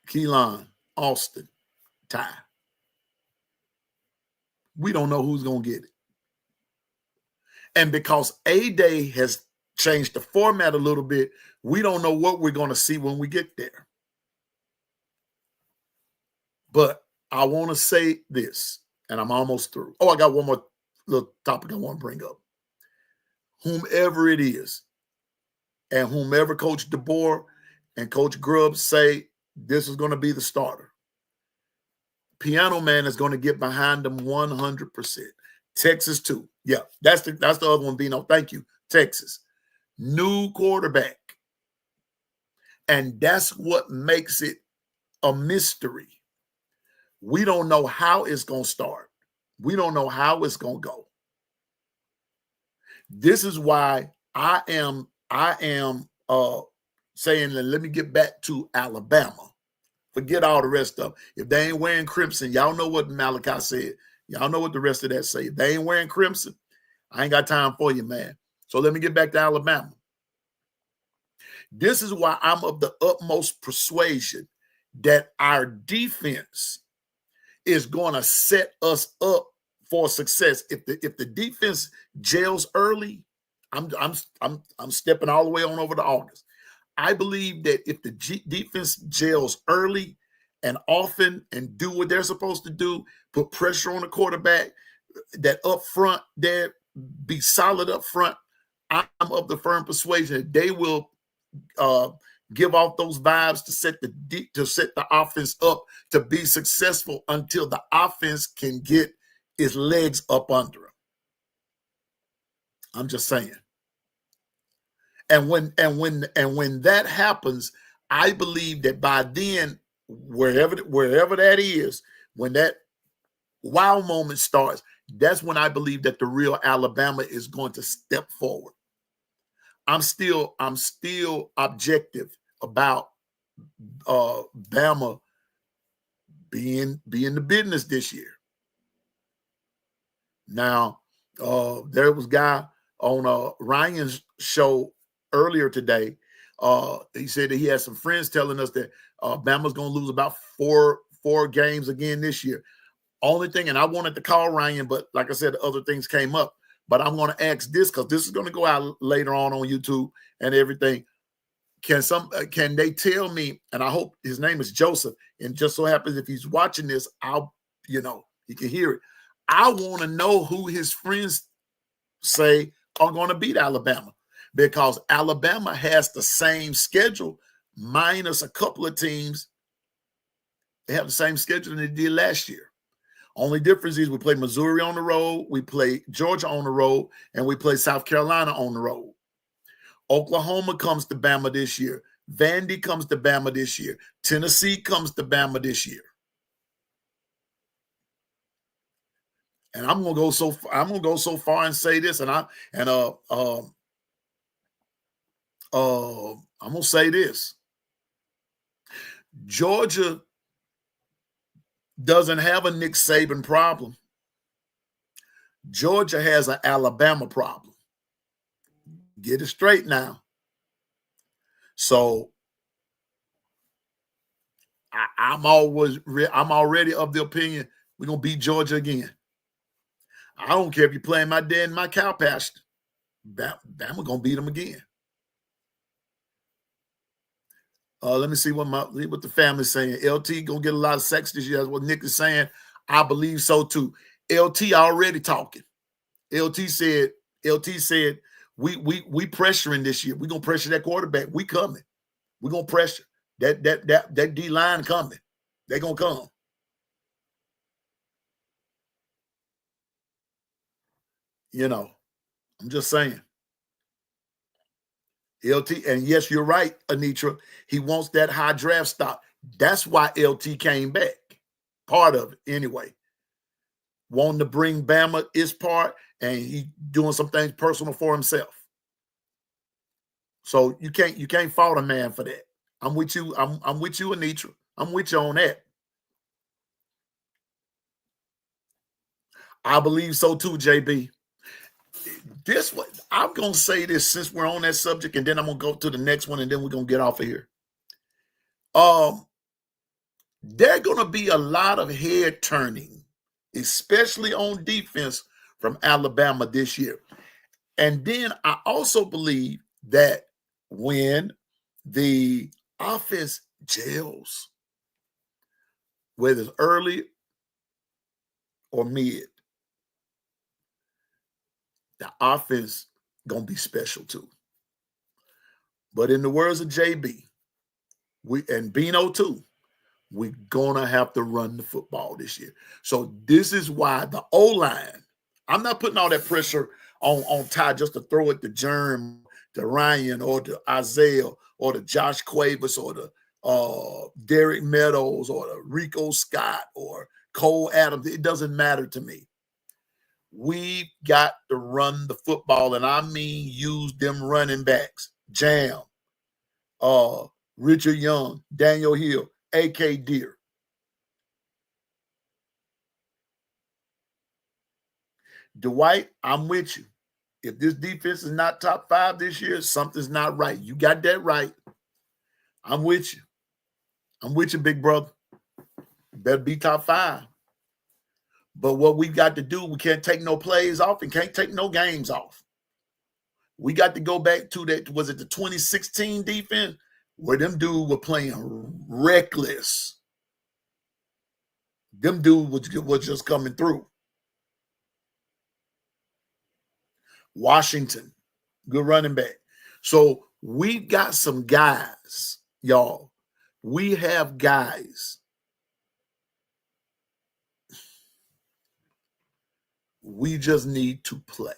Keelan, Austin, Ty. We don't know who's going to get it. And because A-Day has changed the format a little bit, we don't know what we're going to see when we get there. But I want to say this, and I'm almost through. Oh, I got one more little topic I want to bring up. Whomever it is, and whomever Coach DeBoer and Coach Grubbs say this is going to be the starter, Piano Man is going to get behind them 100%. Texas too. Yeah, that's the other one, Bino. Thank you. Texas. New quarterback. And that's what makes it a mystery. We don't know how it's going to start. We don't know how it's going to go. This is why I am saying that let me get back to Alabama. Forget all the rest of them. If they ain't wearing crimson, y'all know what Malachi said. Y'all know what the rest of that say. If they ain't wearing crimson, I ain't got time for you, man. So let me get back to Alabama. This is why I'm of the utmost persuasion that our defense is going to set us up for success. If the defense gels early, I'm stepping all the way on over to August. I believe that if the defense gels early and often and do what they're supposed to do, put pressure on the quarterback, that up front, there be solid up front, I'm of the firm persuasion that they will give off those vibes to set the offense up to be successful until the offense can get its legs up under him. I'm just saying. And when that happens, I believe that by then, wherever that is, when that wow moment starts, that's when I believe that the real Alabama is going to step forward. I'm still objective about Bama being the business this year. Now, there was a guy on Ryan's show earlier today. He said that he had some friends telling us that Bama's going to lose about four games again this year. Only thing, and I wanted to call Ryan, but like I said, other things came up. But I'm going to ask this because this is going to go out later on YouTube and everything. Can they tell me? And I hope his name is Joseph. And just so happens if he's watching this, he can hear it. I want to know who his friends say are going to beat Alabama, because Alabama has the same schedule minus a couple of teams. They have the same schedule that they did last year. Only difference is we play Missouri on the road, we play Georgia on the road, and we play South Carolina on the road. Oklahoma comes to Bama this year. Vandy comes to Bama this year. Tennessee comes to Bama this year. And I'm gonna go so far and say this, and I'm gonna say this. Georgia doesn't have a Nick Saban problem. Georgia has an Alabama problem. Get it straight now. So I'm already of the opinion we're gonna beat Georgia again. I don't care if you're playing my dad and my cow pasture. Bama gonna beat them again. Let me see what the family's saying. LT gonna get a lot of sex this year. That's what Nick is saying. I believe so too. LT already talking. LT said we pressuring this year. We're gonna pressure that quarterback. We coming. We're gonna pressure. That D line coming. They're gonna come. I'm just saying. LT, and yes, you're right, Anitra. He wants that high draft stock. That's why LT came back. Part of it, anyway. Wanting to bring Bama is part, and he doing some things personal for himself. So you can't fault a man for that. I'm with you. I'm with you, Anitra. I'm with you on that. I believe so too, JB. I'm gonna say this since we're on that subject, and then I'm gonna go to the next one, and then we're gonna get off of here. There's gonna be a lot of head turning, especially on defense from Alabama this year. And then I also believe that when the offense gels, whether it's early or mid, the offense gonna be special too. But in the words of JB, and Bino too, we're gonna have to run the football this year. So this is why the O-line, I'm not putting all that pressure on Ty just to throw it to Germ, to Ryan, or to Isaiah, or to Josh Cuevas, or to Derek Meadows, or to Rico Scott, or Cole Adams. It doesn't matter to me. We got to run the football, and I mean use them running backs. Jam, Richard Young, Daniel Hill, A.K. Deer. Dwight, I'm with you. If this defense is not top 5 this year, something's not right. You got that right. I'm with you. I'm with you, big brother. You better be top 5. But what we got to do, we can't take no plays off and can't take no games off. We got to go back to that, was it the 2016 defense, where them dudes were playing reckless. Them dudes was just coming through. Washington, good running back. So we got some guys, y'all. We have guys. We just need to play.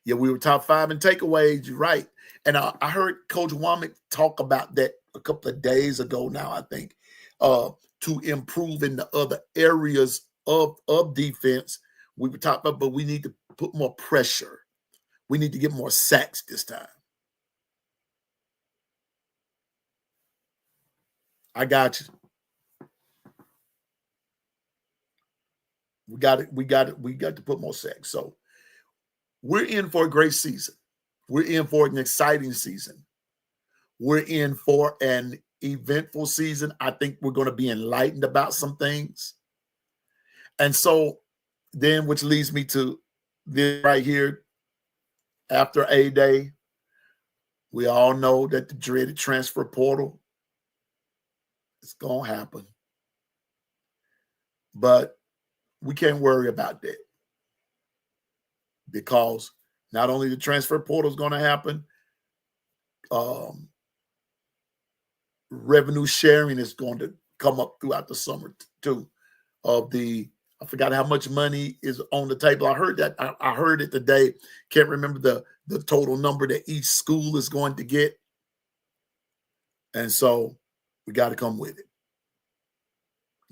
Yeah, we were top 5 in takeaways. You're right. And I heard Coach Womack talk about that a couple of days ago now, I think, to improve in the other areas of defense. We were top 5, but we need to put more pressure. We need to get more sacks this time. I got you. We got to put more sacks. So we're in for a great season. We're in for an exciting season. We're in for an eventful season. I think we're going to be enlightened about some things. And so then, which leads me to this right here. After A-Day, we all know that the dreaded transfer portal is going to happen. But we can't worry about that, because not only the transfer portal is going to happen, revenue sharing is going to come up throughout the summer too. I forgot how much money is on the table. I heard that. I heard it today. Can't remember the total number that each school is going to get. And so we got to come with it.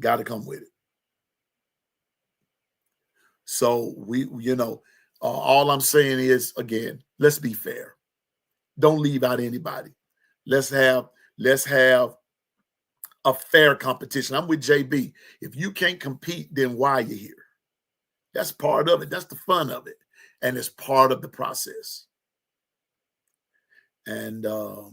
Got to come with it. So all I'm saying is, again, let's be fair. Don't leave out anybody. Let's have a fair competition. I'm with JB. If you can't compete, then why are you here? That's part of it. That's the fun of it. And it's part of the process. And I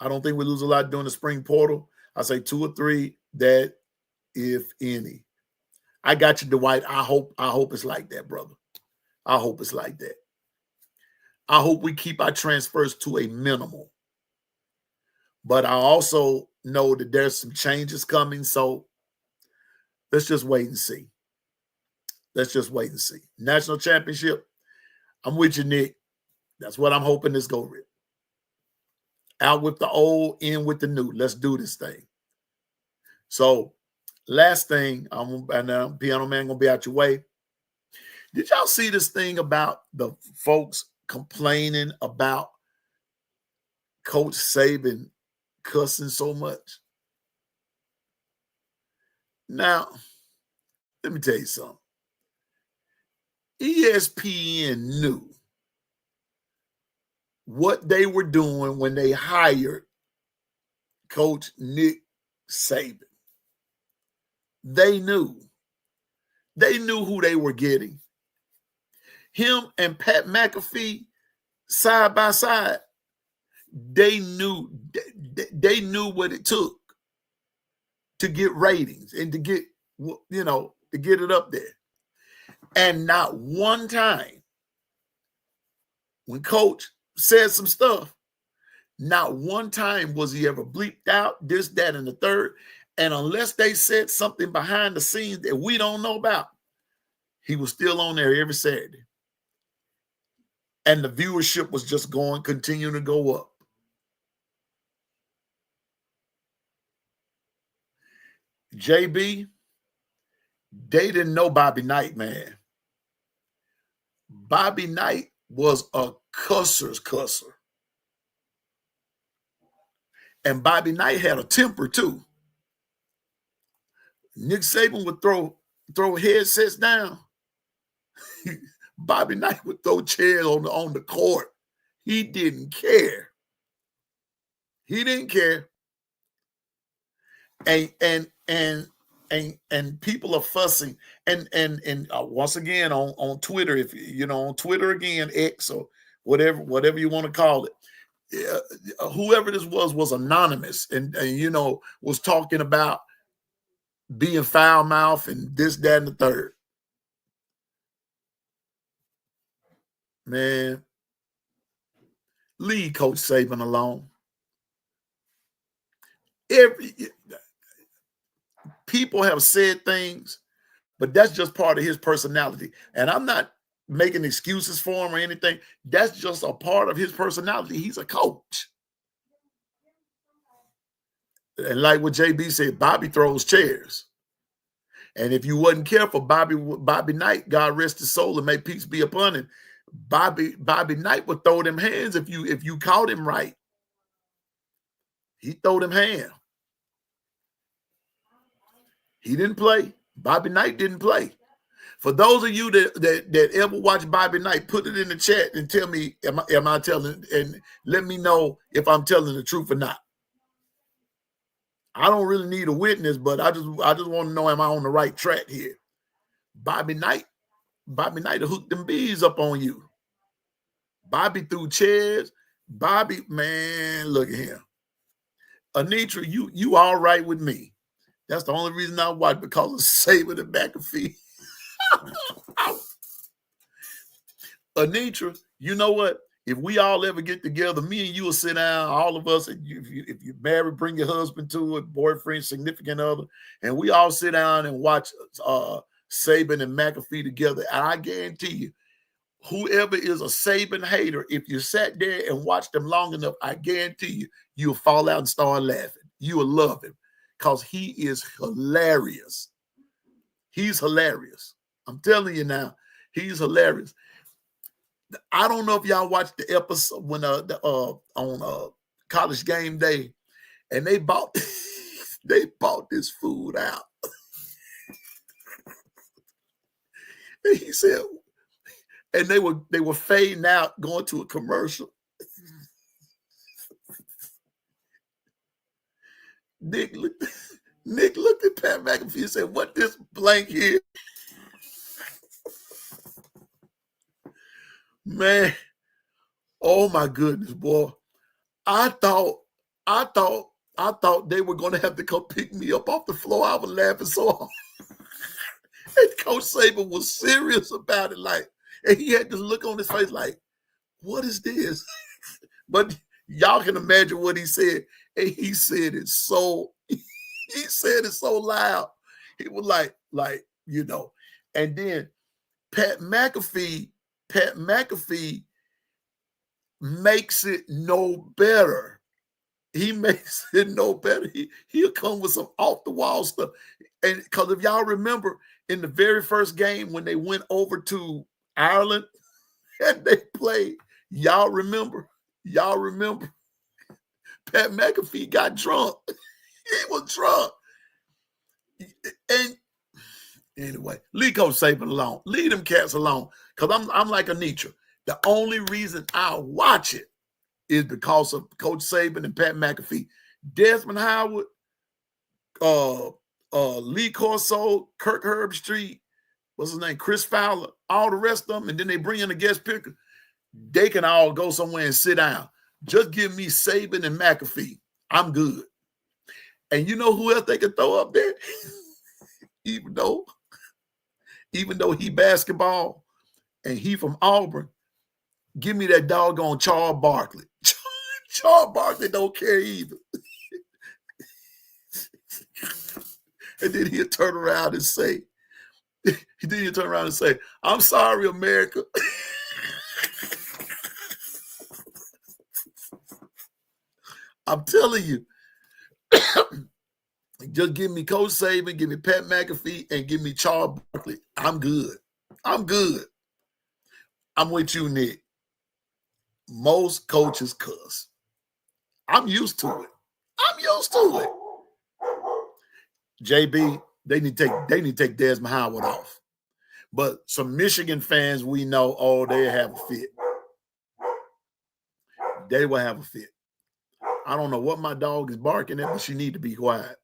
don't think we lose a lot during the spring portal. I say 2 or 3, that if any. I got you, Dwight. I hope it's like that, brother. I hope it's like that. I hope we keep our transfers to a minimal. But I also know that there's some changes coming. So let's just wait and see. Let's just wait and see. National championship, I'm with you, Nick. That's what I'm hoping this go with. Out with the old, in with the new. Let's do this thing. So last thing, Piano Man gonna be out your way. Did y'all see this thing about the folks complaining about Coach Saban cussing so much? Now, let me tell you something. ESPN knew what they were doing when they hired Coach Nick Saban. They knew. They knew who they were getting. Him and Pat McAfee, side by side, they knew what it took to get ratings and to get it up there. And not one time, when Coach said some stuff, not one time was he ever bleeped out this, that, and the third. And unless they said something behind the scenes that we don't know about, he was still on there every Saturday. And the viewership was just continuing to go up. JB, they didn't know Bobby Knight, man. Bobby Knight was a cusser's cusser. And Bobby Knight had a temper too. Nick Saban would throw headsets down. Bobby Knight would throw chairs on the court. He didn't care. He didn't care. And people are fussing. And once again on Twitter, if you know, on Twitter again, X or whatever you want to call it. Whoever this was anonymous and you know, was talking about being foul mouth and this, that, and the third. Man, leave Coach Saban alone. People have said things, but that's just part of his personality. And I'm not making excuses for him or anything. That's just a part of his personality. He's a coach. And like what JB said, Bobby throws chairs. And if you wasn't careful, Bobby Knight, God rest his soul and may peace be upon him, Bobby Knight would throw them hands if you caught him right. He throw them hands. He didn't play. Bobby Knight didn't play. For those of you that ever watch Bobby Knight, put it in the chat and tell me, am I telling, and let me know if I'm telling the truth or not. I don't really need a witness, but I just want to know, am I on the right track here? Bobby Knight will hook them bees up on you. Bobby threw chairs. Bobby, man, look at him. Anitra, you all right with me. That's the only reason I watch, because of Saban and McAfee. Anitra, you know what? If we all ever get together, me and you will sit down, all of us, if you're married, bring your husband to it, boyfriend, significant other, and we all sit down and watch Saban and McAfee together. And I guarantee you, whoever is a Saban hater, if you sat there and watched them long enough, I guarantee you, you'll fall out and start laughing. You will love him because he is hilarious. He's hilarious. I'm telling you now, he's hilarious. I don't know if y'all watched the episode when on College Game Day, and they bought this food out. And he said, and they were fading out, going to a commercial. Nick looked at Pat McAfee and said, "What this blank here?" Man, oh my goodness, boy. I thought they were going to have to come pick me up off the floor. I was laughing so hard. And Coach Saban was serious about it. Like, and he had this look on his face like, what is this? But y'all can imagine what he said. And he said it so loud. He was like, you know. And then Pat McAfee makes it no better. He makes it no better. He'll come with some off the wall stuff. And because if y'all remember in the very first game when they went over to Ireland and they played, y'all remember Pat McAfee got drunk. He was drunk. And anyway, leave Coach Saban alone. Leave them cats alone. Because I'm like Anitra. The only reason I watch it is because of Coach Saban and Pat McAfee. Desmond Howard, Lee Corso, Kirk Herbstreit, what's his name, Chris Fowler, all the rest of them, and then they bring in a guest picker. They can all go somewhere and sit down. Just give me Saban and McAfee. I'm good. And you know who else they can throw up there? even though he basketball and he from Auburn, give me that doggone Charles Barkley. Charles Barkley don't care either. And then he'll turn around and say, "I'm sorry, America." I'm telling you, just give me Coach Saban, give me Pat McAfee, and give me Charles Barkley. I'm good. I'm with you, Nick. Most coaches cuss. I'm used to it. I'm used to it. JB, they need to take Desmond Howard off. But some Michigan fans we know, oh, they have a fit. They will have a fit. I don't know what my dog is barking at, but she need to be quiet.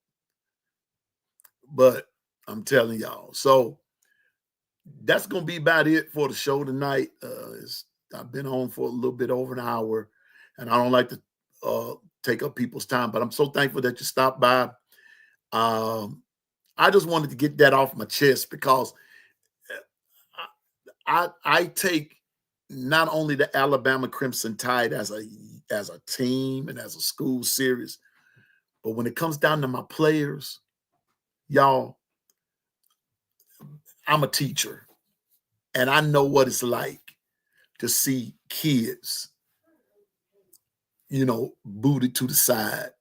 But I'm telling y'all. So that's going to be about it for the show tonight. I've been on for a little bit over an hour, and I don't like to take up people's time, but I'm so thankful that you stopped by. I just wanted to get that off my chest because I take not only the Alabama Crimson Tide as a team and as a school serious, but when it comes down to my players, y'all, I'm a teacher, and I know what it's like to see kids, booted to the side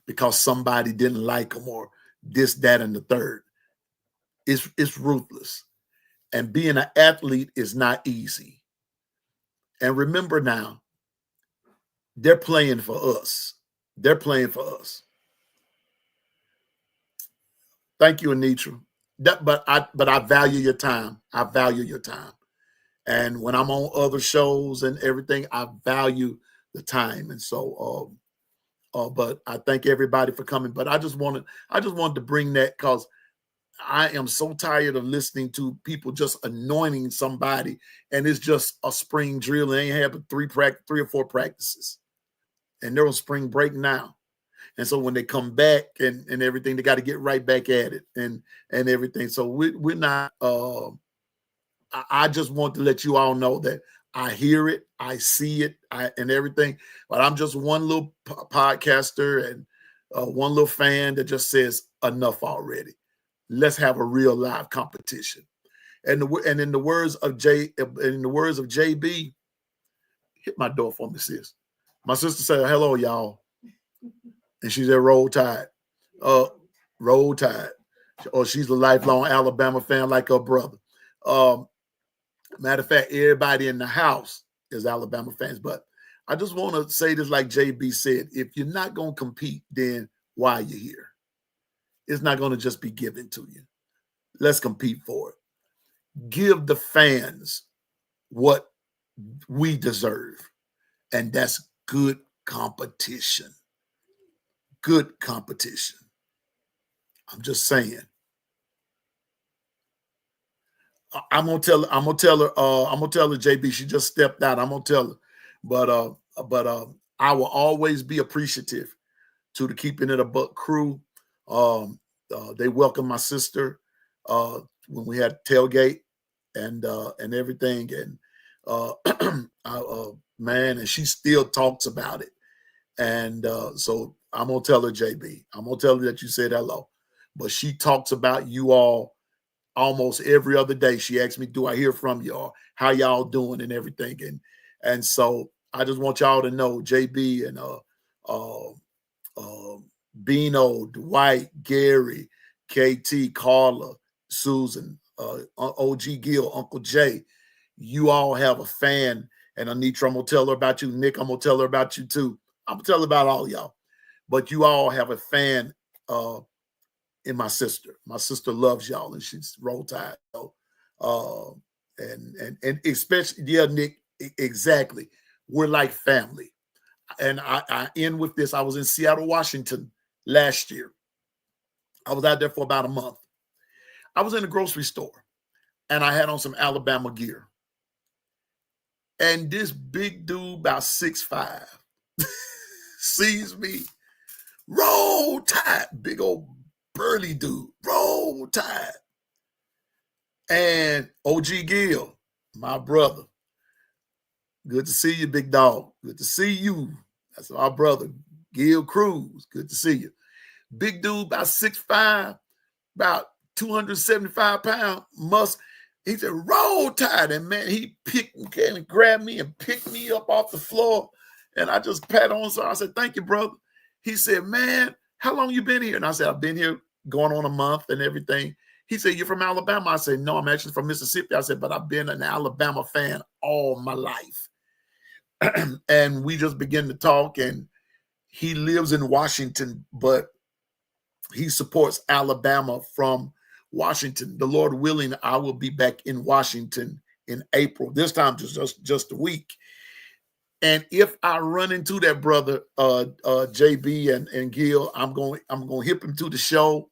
because somebody didn't like them or this, that, and the third. It's ruthless. And being an athlete is not easy. And remember now, they're playing for us. They're playing for us. Thank you, Anitra. But I value your time. I value your time. And when I'm on other shows and everything, I value the time. And so, but I thank everybody for coming. But I just wanted to bring that because I am so tired of listening to people just anointing somebody, and it's just a spring drill. They ain't having 3 or 4 practices, and they're on spring break now. And so when they come back and everything, they got to get right back at it and everything. So we're not. I just want to let you all know that I hear it, I see it, and everything. But I'm just one little podcaster and one little fan that just says enough already. Let's have a real live competition. And in the words of JB, hit my door for me, sis. My sister said, "Hello, y'all," and she said, "Roll Tide." Roll Tide. Or she's a lifelong Alabama fan like her brother. Matter of fact, everybody in the house is Alabama fans. But I just want to say this, like JB said: if you're not going to compete, then why are you here? It's not going to just be given to you. Let's compete for it. Give the fans what we deserve. And that's good competition. Good competition. I'm just saying. I'm gonna tell her, JB, she just stepped out. I'm gonna tell her. But I will always be appreciative to the Keeping It a Buck crew. They welcomed my sister when we had tailgate and everything, and man, and she still talks about it. And so I'm gonna tell her, JB, I'm gonna tell her that you said hello. But she talks about you all almost every other day. She asks me, "Do I hear from y'all? How y'all doing?" and everything. And so I just want y'all to know, JB and Bino, Dwight, Gary, KT, Carla, Susan, OG Gill, Uncle Jay, you all have a fan. And Anitra, I'm going to tell her about you. Nick, I'm going to tell her about you too. I'm going to tell her about all y'all. But you all have a fan in my sister. My sister loves y'all, and she's Roll Tide. So, and especially, yeah, Nick, exactly. We're like family. And I end with this. I was in Seattle, Washington last year. I was out there for about a month. I was in a grocery store, and I had on some Alabama gear. And this big dude, about 6'5", sees me. Roll Tide, big old burly dude. Roll Tide. And OG Gill, my brother. Good to see you, big dog. Good to see you. That's our brother, Gil Cruz. Good to see you. Big dude, about 6'5", about 275 pounds. He said, Roll Tide. And man, he came and grabbed me and picked me up off the floor. And I just pat on. So I said, "Thank you, brother." He said, "Man, how long you been here?" And I said, "I've been here going on a month and everything." He said, "You're from Alabama?" I said, "No, I'm actually from Mississippi." I said, "But I've been an Alabama fan all my life." And we just began to talk. And He lives in Washington, but he supports Alabama from Washington. The Lord willing, I will be back in Washington in April. This time just a week. And if I run into that brother, JB and Gil, I'm going to hip him to the show.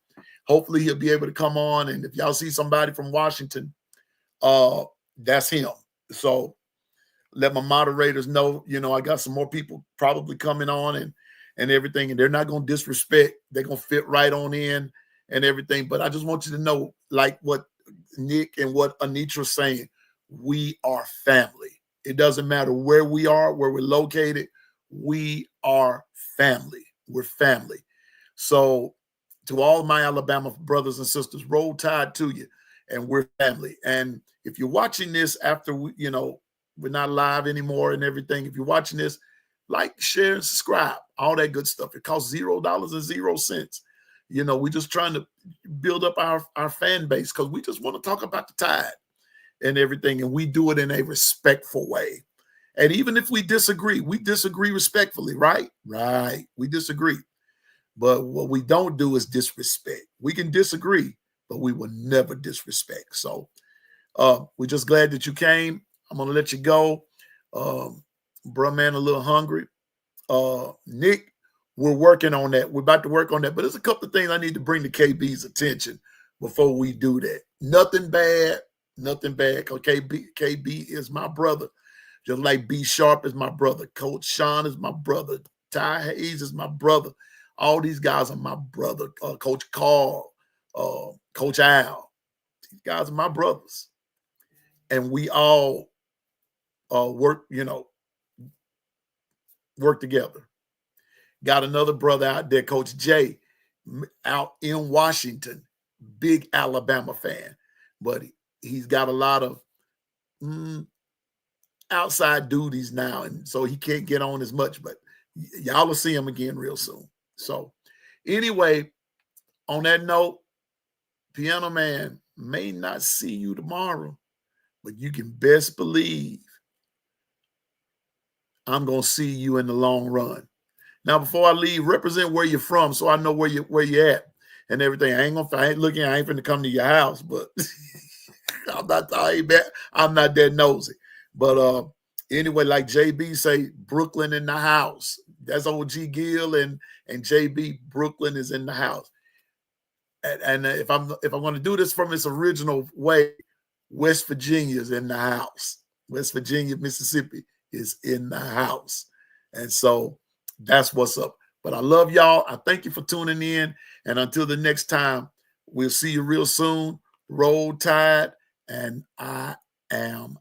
Hopefully he'll be able to come on. And if y'all see somebody from Washington, that's him. So let my moderators know, I got some more people probably coming on and everything, and they're not going to disrespect. They're going to fit right on in and everything. But I just want you to know, like what Nick and what Anitra's saying, we are family. It doesn't matter where we are, where we're located. We are family. We're family. So to all my Alabama brothers and sisters, roll tide to you, and we're family. And if you're watching this after we're not live anymore and everything, if you're watching this, like, share, and subscribe, all that good stuff. It costs $0.00. We're just trying to build up our fan base because we just want to talk about the Tide and everything, and we do it in a respectful way. And even if we disagree respectfully, right? Right. We disagree. But what we don't do is disrespect. We can disagree, but we will never disrespect. So we're just glad that you came. I'm going to let you go. Bruh, man, a little hungry. Nick, we're working on that. We're about to work on that. But there's a couple of things I need to bring to KB's attention before we do that. Nothing bad. Because KB is my brother. Just like B Sharp is my brother. Coach Sean is my brother. Ty Hayes is my brother. All these guys are my brother. Coach Carl, Coach Al. These guys are my brothers. And we all work together. Got another brother out there, Coach Jay, out in Washington, big Alabama fan. But he's got a lot of outside duties now, and so he can't get on as much. But y'all will see him again real soon. So anyway, on that note, Piano Man may not see you tomorrow, but you can best believe I'm going to see you in the long run. Now, before I leave, represent where you're from so I know where you're at and everything. I ain't finna come to your house, but I'm not that nosy. But anyway, like JB say, Brooklyn in the house. That's OG Gill and JB. Brooklyn is in the house. And if I'm going to do this from its original way, West Virginia is in the house. West Virginia, Mississippi is in the house. And so that's what's up. But I love y'all. I thank you for tuning in. And until the next time, we'll see you real soon. Roll Tide, and I am